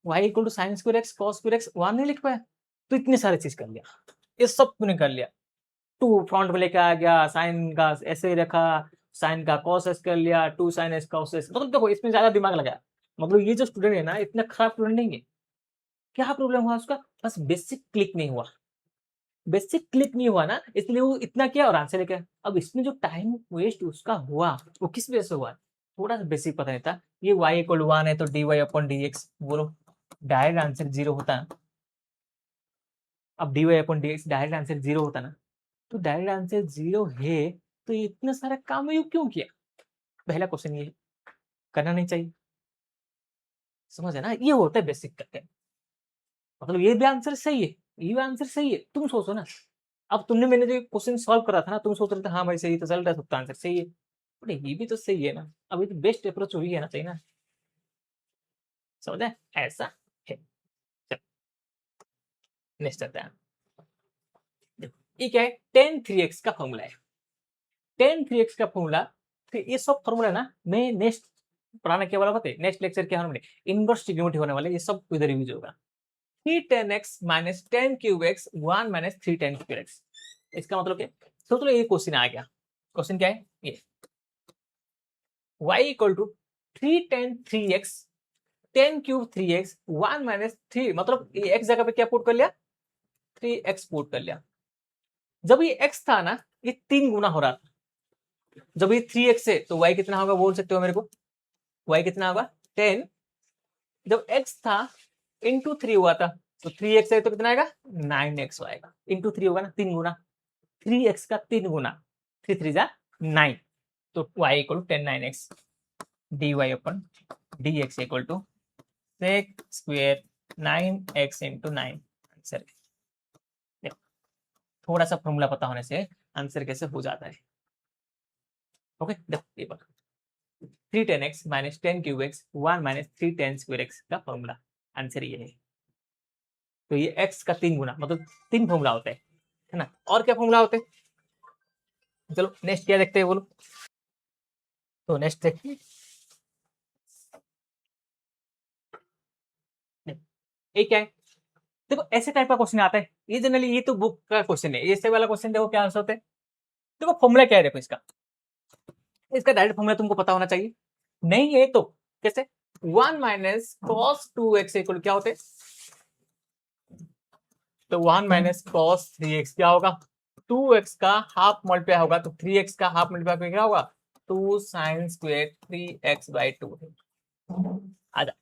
y equal to sine square x cos square x 1 नहीं लिख पाया, तो इतने सारे चीज कर लिया, ये सब तूने कर लिया। टू फ्रंट में लेके आ गया, साइन का ऐसे ही रखा, साइन का कॉस एस कर लिया, two sine S cos S, मतलब देखो इसमें ज्यादा दिमाग लगाया। मतलब ये जो स्टूडेंट है ना इतना खराब स्टूडेंट नहीं है। क्या प्रॉब्लम हुआ उसका, बस बेसिक क्लिक नहीं हुआ, बेसिक क्लिक नहीं हुआ ना, इसलिए वो इतना किया और आंसर लेके आया। अब इसमें जो टाइम वेस्ट उसका हुआ वो किस वजह से हुआ, थोड़ा सा बेसिक पता नहीं था। ये y इक्वल 1 है तो dy अपॉन dx, बोलो डायरेक्ट आंसर 0 होता है। अब dy upon dx direct answer 0 होता ना, तो डायरेक्ट आंसर 0 है, तो ये इतना सारा काम ये क्यों किया। पहला क्वेश्चन ये करना नहीं चाहिए, समझ है ना, ये होता है बेसिक करके। मतलब ये भी आंसर सही है, ये भी आंसर सही है, तुम सोचो ना। अब तुमने मैंने जो क्वेश्चन सॉल्व करा था ना, तुम सोच रहे थे हाँ भाई सही तो चल रहा है, सबका आंसर सही है, बट ये भी तो सही है ना। अब ये तो बेस्ट अप्रोच वही है ना, सही ना, समझ ऐसा है। नेक्स्ट चलते हैं, ये क्या है, टेन थ्री एक्स का फॉर्मूला है। टेन थ्री एक्स का फॉर्मूला, फिर ये सब फॉर्मूला ना मैं नेक्स्ट पढ़ाने के वाला बताए, नेक्स्ट लेक्चर क्या होने वाले, इनवर्स ट्रिग्नोमेट्री होने वाले, ये सब इधर यूज होगा। 3 10x minus 10 cube x 1 minus 3 10 square x, इसका मतलब क्या, सोच लो ये क्वेश्चन आ गया। क्वेश्चन क्या है, ये y equal to 3 10 3x 10 cube 3x 1 minus 3, मतलब ये x जगह पे क्या पुट कर लिया, 3x पुट कर लिया। जब ये x था ना ये 3 गुना हो रहा था, जब ये 3x है तो y कितना होगा बोल सकते हो मेरे को, y कितना होगा 10, जब x था इंटू 3 हुआ था, तो 3x है तो कितना आएगा 9x आएगा, इंटू 3 होगा ना 3 गुना, 3x का 3 गुना, 3 3 जा 9, तो y equal to 10 9x dy upon dx equal to sec square 9x into 9, answer. थोड़ा सा फॉर्मूला पता होने से आंसर कैसे हो जाता है। ओके ये 3 10x minus 10 cube x 1 minus 3 10 square x का फॉर्मूला, आंसर ये है। तो ये x का 3 गुना, मतलब 3 फॉर्मूला होता है ना। और क्या फॉर्मूला होते हैं, चलो नेक्स्ट क्या देखते हैं बोलो। तो नेक्स्ट देखिए, ये क्या है, देखो ऐसे टाइप का क्वेश्चन आता है, ये जनरली ये तो बुक का क्वेश्चन है, ऐसे वाला क्वेश्चन देखो क्या आंसर होता है। देखो फॉर्मूला क्या है, देखो इसका, इसका डायरेक्ट फॉर्मूला तुमको पता होना चाहिए, नहीं है तो कैसे, 1 माइनस कॉस 2x इक्वल क्या होते, तो 1 माइनस कॉस 3x क्या होगा, 2x का हाफ मल्टीप्लाई होगा तो 3x का हाफ मल्टीप्लाई क्या होगा, 2 साइन स्क्वायर 3x बाई 2, आजा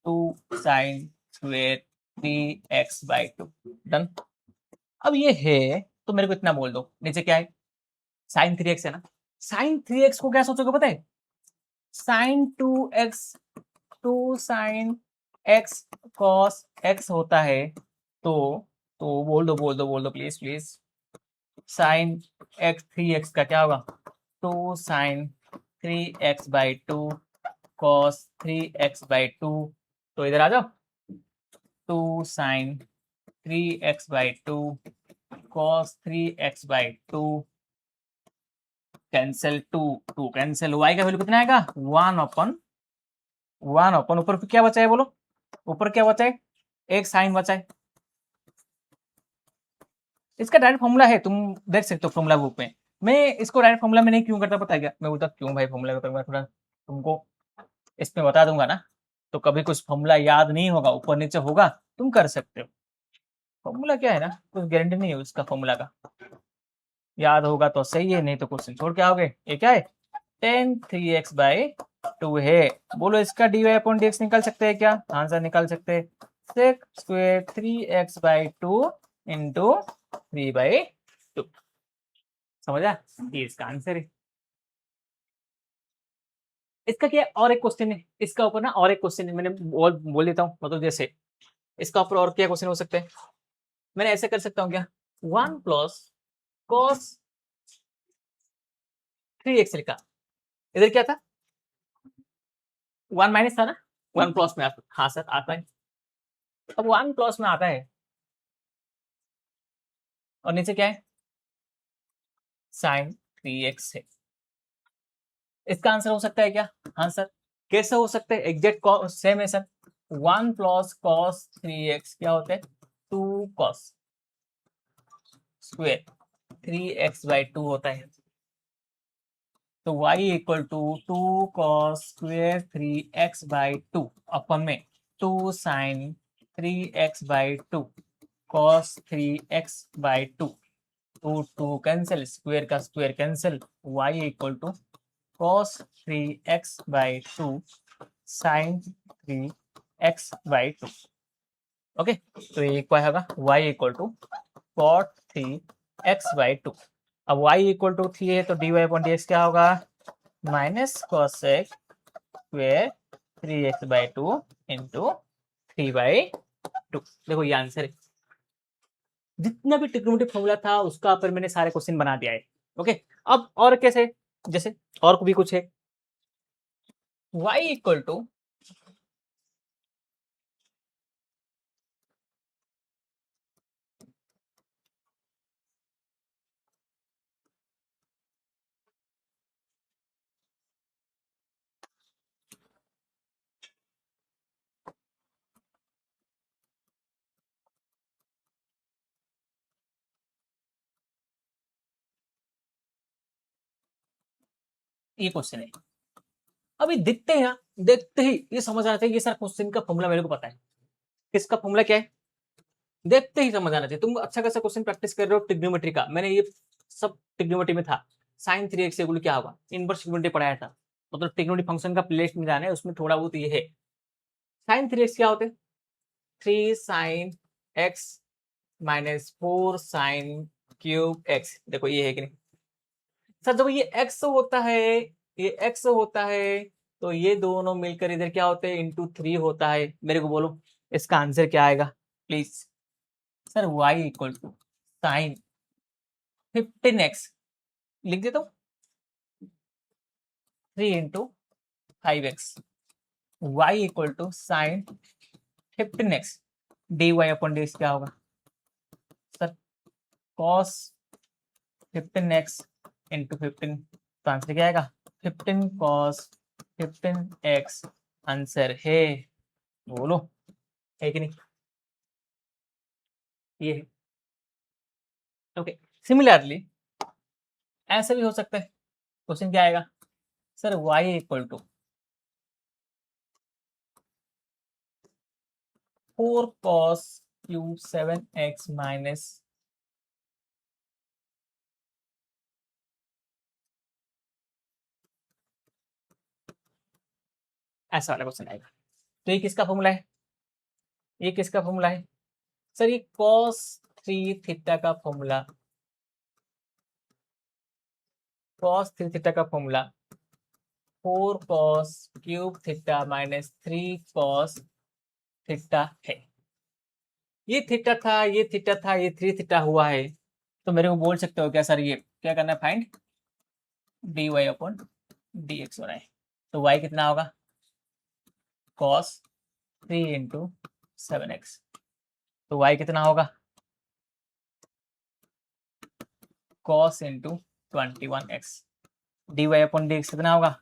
2 sine square 3x by 2, done. अब ये है तो मेरे को इतना बोल दो, नीचे क्या है, साइन 3x है ना, साइन 3x को क्या सोचोगे पता है, sine 2x 2 sine x cos x होता है, तो बोल दो please please, sign x 3x का क्या होगा, 2 sine 3x by 2 cos 3x by 2, तो इधर आ जाओ, 2 sine 3x by 2 cos 3x by 2, cancel 2 2 cancel, y का वैल्यू कितना आएगा 1 अपन ऊपर क्या बचा है बोलो, ऊपर क्या बचा है, एक साइन बचा है। इसका डायरेक्ट फॉर्मूला है, तुम देख सकते हो फॉर्मूला बुक में। मैं इसको डायरेक्ट फॉर्मूला में नहीं क्यों करता पता है क्या, मैं बोलता क्यों भाई फॉर्मूला करता, मैं थोड़ा तुमको इसमें बता दूंगा ना, तो कभी कुछ फॉर्मूला याद नहीं होगा ऊपर नीचे होगा तुम कर सकते हो। फॉर्मूला क्या है ना, कुछ गारंटी नहीं है उसका फॉर्मूला का, याद होगा तो सही है, नहीं तो क्वेश्चन छोड़ के आओगे। ये क्या है, 10 3x/2 है, बोलो इसका dy अपॉन dx निकाल सकते हैं क्या, आंसर निकाल सकते हैं, सेक स्क्वायर 3x/2 इंटू 3/2, समझा, ये इसका आंसर है। इसका क्या है, और एक क्वेश्चन है इसका ऊपर ना, और एक क्वेश्चन है, मैंने बोल देता हूँ, मतलब जैसे इसका ऊपर और क्या क्वेश्चन हो सकते हैं, मैंने ऐसे कर सकता हूँ क्या, 1 प्लस कॉस 3x लिखा, इधर क्या था 1 माइनस था ना, 1 प्लस में आता, हाँ सर आता है। अब 1 प्लस में आता है और नीचे क्या है, साइन 3x है। इसका आंसर हो सकता है क्या? आंसर कैसे हो सकता है? एग्जैक्ट सेम है सर। 1 प्लस कॉस 3x क्या होता है? 2 कॉस स्क्वेयर 3x/2 होता है। तो y equal to 2 cos square 3x/2 upon में 2 sine 3x/2 cos 3x/2, 2 2 cancel, square का square cancel, y equal to cos 3x/2 sine 3x/2। Okay, तो ये क्या होगा, y equal to cot 3x/2। अब y इक्वल टू 3 है तो dy/dx क्या होगा, minus cosec square 3x/2 into 3/2। देखो ये आंसर है। जितना भी ट्रिग्नोमेट्री फॉर्मूला था उसका पर मैंने सारे क्वेश्चन बना दिया है। ओके, अब और कैसे, जैसे और भी कुछ है, y इक्वल टू ये क्वेश्चन है। अभी दिखते हैं ना, देखते ही ये समझ आना चाहिए ये सारा क्वेश्चन का फॉर्मूला मेरे को पता है। किसका फॉर्मूला क्या है, देखते ही समझ आना चाहिए। तुम अच्छा खासा क्वेश्चन प्रैक्टिस कर रहे हो ट्रिग्नोमेट्री का, मैंने ये सब ट्रिग्नोमेट्री में था। साइन 3x इक्वल क्या होगा, इनवर्स ट्रिग्नोमेट्री पढ़ाया था। मतलब ट्रिग्नोमेट्री फंक्शन का प्लेलिस्ट में जाना है, उसमें थोड़ा बहुत ये है। साइन 3x क्या होते हैं, 3 sine x minus 4 sine cube x। देखो ये है कि नहीं सर, जब ये x होता है, ये x होता है, तो ये दोनों मिलकर इधर क्या होते हैं, इंटू 3 होता है। मेरे को बोलो इसका आंसर क्या आएगा please. Sir y equal to sine 15x लिख देता हूँ, 3 into 5x, y equal to sine 15x dy upon dx क्या होगा सर, cos 15x इंटू 15। तो आंसर क्या आएगा, 15 cos 15x आंसर है। बोलो है कि नहीं, ये है। ओके, सिमिलरली ऐसा भी हो सकता है। क्वेश्चन क्या आएगा sir, y equal to 4 cos cube 7x minus, ऐसा वाला क्वेश्चन आएगा। तो ये किसका फॉर्मूला है, ये किसका फॉर्मूला है सर, ये cos 3 थीटा का फॉर्मूला, cos 3 थीटा का formula 4 cos cube theta minus 3 cos theta है। ये थीटा था, ये थीटा था, ये 3 थीटा हुआ है। तो मेरे को बोल सकते हो क्या सर, ये क्या करना है, फाइंड dy अपॉन dx हो रहा है। तो y कितना होगा, cos 3 इंटू 7x। तो y कितना होगा, cos into 21x। dy upon dx कितना होगा,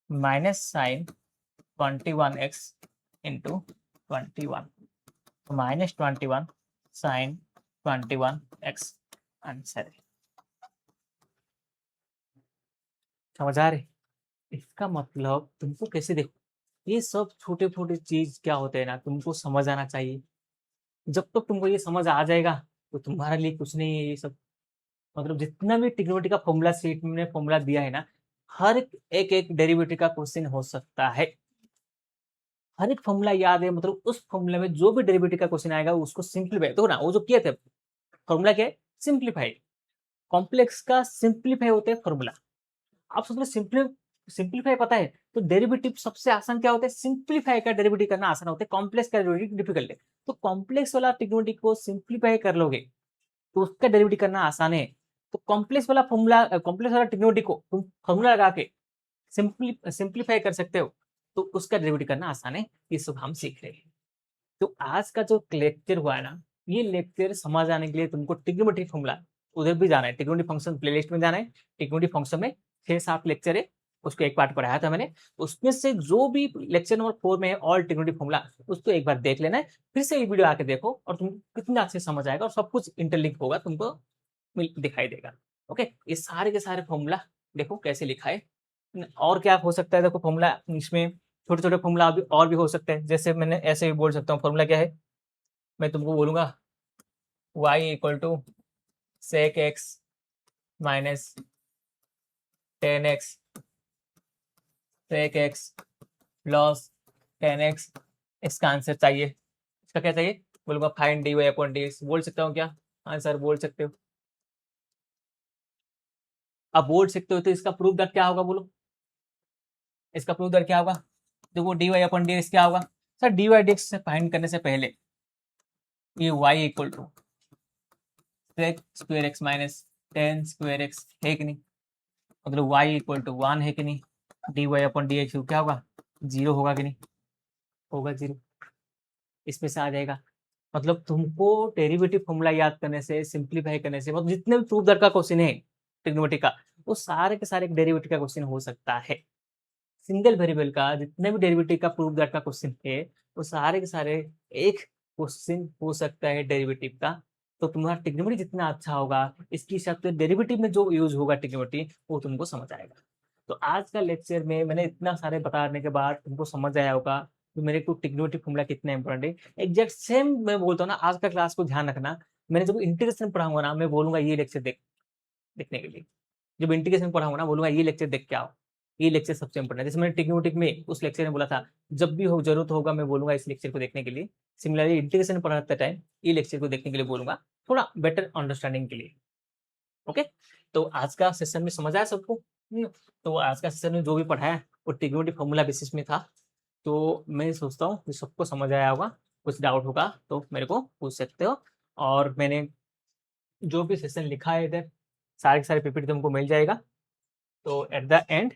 माइनस साइन 21x इंटू 21, तो माइनस 21 साइन 21x आंसर है। समझ आ रहे, इसका मतलब तुमको कैसे, देखो ये सब छोटे छोटे चीज क्या होते हैं ना, तुमको समझ आना चाहिए। जब तक तुमको ये समझ आ जाएगा तो तुम्हारे लिए कुछ नहीं है ये सब। मतलब जितना भी ट्रिग्नोमेट्री का फॉर्मूला सीट में फॉर्मूला दिया है ना, हर एक एक डेरिवेटिव का क्वेश्चन हो सकता है। हर एक फॉर्मूला याद है, मतलब उस फॉर्मूला में जो भी डेरिवेटिव का क्वेश्चन आएगा उसको सिंप्लीफाई, तो ना वो जो किए थे फॉर्मूला क्या है, सिंप्लीफाई। कॉम्प्लेक्स का सिंप्लीफाई होते हैं फॉर्मूला। आप सबको सिंप्लीफाई पता है, तो डेरिवेटिव सबसे आसान क्या होता है, सिंप्लीफाई का डेरिवेटिव करना आसान होता है, कॉम्प्लेक्स का डेरिवेटिव डिफिकल्ट है। तो कॉम्प्लेक्स वाला ट्रिग्नोमेट्री को सिंप्लीफाई कर लोगे तो उसका डेरिवेटिव करना आसान है। तो कॉम्प्लेक्स वाला फॉर्मूला, कॉम्प्लेक्स वाला ट्रिग्नोमेट्री को तुम फॉर्मूला लगा के सिंप्लीफाई कर सकते हो, तो उसका डेरिवेटिव करना आसान है। ये सब हम सीख रहे हैं। तो आज का जो लेक्चर हुआ है ना, ये लेक्चर समझ आने के लिए तुमको ट्रिग्नोमेट्री फॉर्मूला उधर भी जाना है, ट्रिग्नोमेट्री फंक्शन प्लेलिस्ट में जाना है। ट्रिग्नोमेट्री फंक्शन में 6-7 लेक्चर है, उसको एक पार्ट पढ़ाया था मैंने, उसमें से जो भी लेक्चर नंबर 4 में है ऑल ट्रिग्नोमेट्री फॉर्मूला, उसको एक बार देख लेना है, फिर से ये वीडियो आके देखो और तुम कितना अच्छे समझ आएगा और सब कुछ इंटरलिंक होगा, तुमको दिखाई देगा। ओके, ये सारे के सारे फॉर्मूला देखो कैसे लिखा है। और क्या हो सकता है, देखो फॉर्मूला इसमें छोटे छोटे फॉर्मूला और भी हो सकते हैं, जैसे मैंने ऐसे भी बोल सकता हूँ। फॉर्मूला क्या है, मैं तुमको बोलूंगा y equal to sec x minus 10x sec x plus 10x। इसका आंसर चाहिए, इसका क्या चाहिए, बोलूंगा फाइंड dy अपॉन dx। बोल सकता हूँ क्या आंसर, बोल सकते हो। अब बोल सकते हो तो इसका प्रूफ दर क्या होगा, बोलो इसका प्रूफ दर क्या होगा। देखो dy अपॉन dx क्या होगा सर, dy dx से फाइंड करने से पहले ये y equal to sec square x minus 10 square x है कि नहीं, मतलब y इक्वल टू 1 है कि नहीं, dy अपॉन dx क्या होगा, 0 होगा कि नहीं, होगा 0। इसमें से आ जाएगा। मतलब तुमको डेरिवेटिव फॉर्मूला याद करने से, सिंप्लीफाई करने से, मतलब जितने भी प्रूफ दर का क्वेश्चन है ट्रिग्नोमेट्री का, वो सारे के सारे डेरिवेटिव का क्वेश्चन हो सकता है। सिंगल वेरिएबल का जितने भी डेरिवेटिव का प्रूफ दर का क्वेश्चन है, वो सारे के सारे एक क्वेश्चन हो सकता है डेरिवेटिव का। तो तुम्हारा ट्रिग्नोमेट्री जितना अच्छा होगा, इसके हिसाब से डेरिवेटिव में जो यूज होगा ट्रिग्नोमेट्री, वो तुमको समझ आएगा। तो आज का लेक्चर में मैंने इतना सारे बताने के बाद तुमको समझ आया होगा कि मेरे को ट्रिग्नोमेट्री फॉर्मूला कितना इंपॉर्टेंट है। एग्जैक्ट सेम मैं बोलता हूँ ना, आज का क्लास को ध्यान रखना। मैंने जब इंटीग्रेशन पढ़ाऊंगा ना, मैं बोलूंगा ये लेक्चर देखने के लिए। जब इंटीग्रेशन पढ़ाऊंगा ना, बोलूंगा ये लेक्चर देख के आओ, ये लेक्चर सबसे इंपॉर्टेंट है। जैसे मैंने ट्रिग्नोमेट्री में उस लेक्चर में बोला था, जब भी हो जरूरत होगा मैं बोलूंगा इस लेक्चर को देखने के लिए। सिमिलरली इंटीग्रेशन पढ़ाते टाइम ये लेक्चर को देखने के लिए बोलूंगा, थोड़ा बेटर अंडरस्टैंडिंग के लिए। ओके, तो आज का सेशन में समझ आया सबको। तो आज का सेशन में जो भी पढ़ाया वो ट्रिग्नोमेट्री फॉर्मूला बेसिस में था। तो मैं सोचता हूँ कि सबको समझ आया होगा। कुछ डाउट होगा तो मेरे को पूछ सकते हो। और मैंने जो भी सेशन लिखा है इधर, सारे के सारे पीपीटी तुमको मिल जाएगा। तो एट द एंड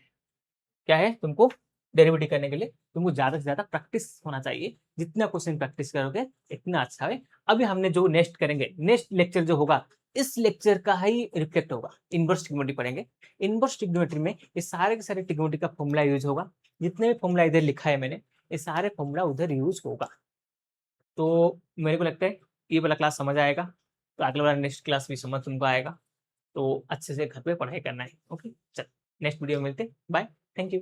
क्या है, तुमको डेरिवेटिव करने के लिए तुमको ज्यादा से ज्यादा प्रैक्टिस होना चाहिए। जितना क्वेश्चन प्रैक्टिस करोगे इतना अच्छा है। अभी हमने जो नेक्स्ट करेंगे, नेक्स्ट लेक्चर जो होगा, इस लेक्चर का ही रिफ्लेक्ट होगा। इनवर्स ट्रिग्नोमेट्री पढ़ेंगे। इनवर्स ट्रिग्नोमेट्री में ये सारे के सारे ट्रिग्नोमेट्री का फॉर्मूला यूज होगा। जितने भी फॉर्मूला इधर लिखा है मैंने, ये सारे फॉर्मूला उधर यूज होगा। तो मेरे को लगता है ये वाला क्लास समझ आएगा, तो अगला वाला नेक्स्ट क्लास भी समझ तुमको आएगा। तो अच्छे से घर पे पढ़ाई करना है। ओके, चल नेक्स्ट वीडियो में मिलते, बाय, थैंक यू।